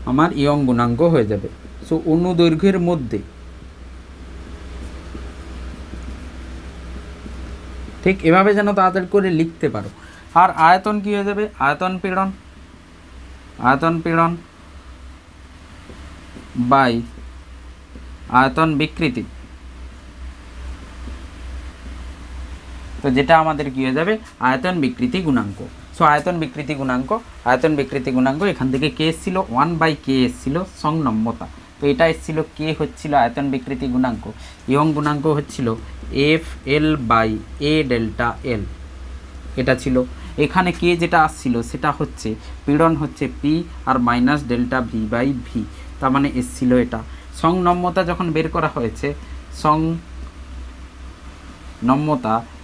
আমার ইয়ং গুণাঙ্ক হয়ে যাবে। সো অনুদৈর্ঘ্যের মধ্যে, ঠিক এভাবে যেন তাড়াতাড়ি করে লিখতে পারো। আর আয়তন কি হয়ে যাবে, আয়তন পীড়ন বাই আয়তন বিকৃতি। তো যেটা আমাদের কি হয়ে যাবে, আয়তন বিকৃতি গুণাঙ্ক। সো আয়তন বিকৃতি গুণাঙ্ক এখান থেকে কে এসেছিল, 1/k এসেছিল সংনম্যতা। তো এটা এসেছিল কে হচ্ছিল আয়তন বিকৃতি গুণাঙ্ক, ইয়ং গুণাঙ্ক হচ্ছিল FL/A ডেল্টা L, এটা ছিল। এখানে কে যেটা আসছিল সেটা হচ্ছে পীড়ন হচ্ছে P আর মাইনাস ডেল্টা V/V, তার মানে এসেছিল এটা। সংনম্যতা যখন বের করা হয়েছে, সংনম্যতা,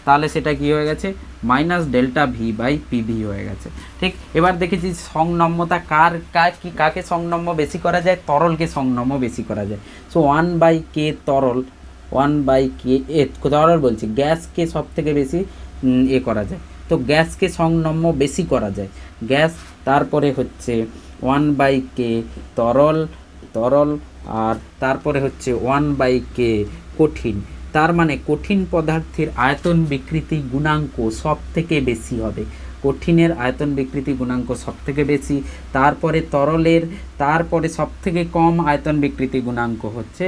তাহলে সেটা কি হয়ে গেছে, মাইনাস ডেল্টা V/PV হয়ে গেছে। ঠিক, এবার দেখেছি সংনম্যতা কাকে সংনম্য বেশি করা যায়, তরলকে সংনম্য বেশি করা যায়। সো 1/k তরল, 1/k তরল বলছি, গ্যাসকে সব থেকে বেশি করা যায়। তো গ্যাসকে সংনম্য বেশি করা যায়, গ্যাস। তারপরে হচ্ছে 1/k তরল আর তারপরে হচ্ছে 1/k কঠিন। তার মানে কঠিন পদার্থের আয়তন বিকৃতি গুণাঙ্ক সব থেকে বেশি হবে, কঠিনের আয়তন বিকৃতি গুণাঙ্ক সব থেকে বেশি। তারপরে তরলের, তারপরে সব থেকে কম আয়তন বিকৃতি গুণাঙ্ক হচ্ছে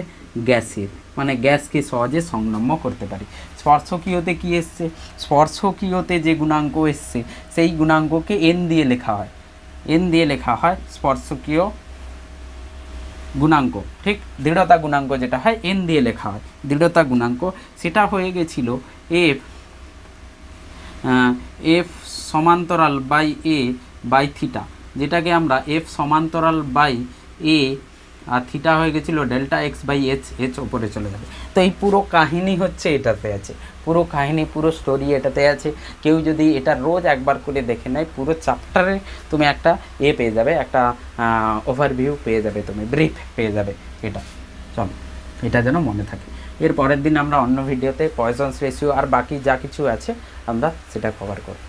গ্যাসের, মানে গ্যাসকে সহজে সংনম্য করতে পারি। স্পর্শকীয়তে কি এসছে, স্পর্শকীয়তে যে গুণাঙ্ক এসছে সেই গুণাঙ্ককে n দিয়ে লেখা হয়, স্পর্শকীয় গুণাঙ্ক। ঠিক, দৃঢ়তা গুণাঙ্ক যেটা হয় n দিয়ে লেখা হয়, দৃঢ়তা গুণাঙ্ক, সেটা হয়ে গেছিল F সমান্তরাল বাই A বাই থিটা, যেটাকে আমরা F সমান্তরাল বাই A আর থিটা হয়ে গেছিলো ডেল্টা x/h, ওপরে চলে যাবে। তো এই পুরো কাহিনী হচ্ছে এটাতে আছে, পুরো কাহিনী, পুরো স্টোরি এটাতে আছে। কেউ যদি এটা রোজ একবার করে দেখে নেয়, পুরো চ্যাপ্টারে তুমি একটা পেয়ে যাবে, একটা ওভারভিউ পেয়ে যাবে, তুমি ব্রিফ পেয়ে যাবে। এটা চলো, এটা যেন মনে থাকে। এর পরের দিন আমরা অন্য ভিডিওতে পয়সনস রেশিও আর বাকি যা কিছু আছে আমরা সেটা কভার করব।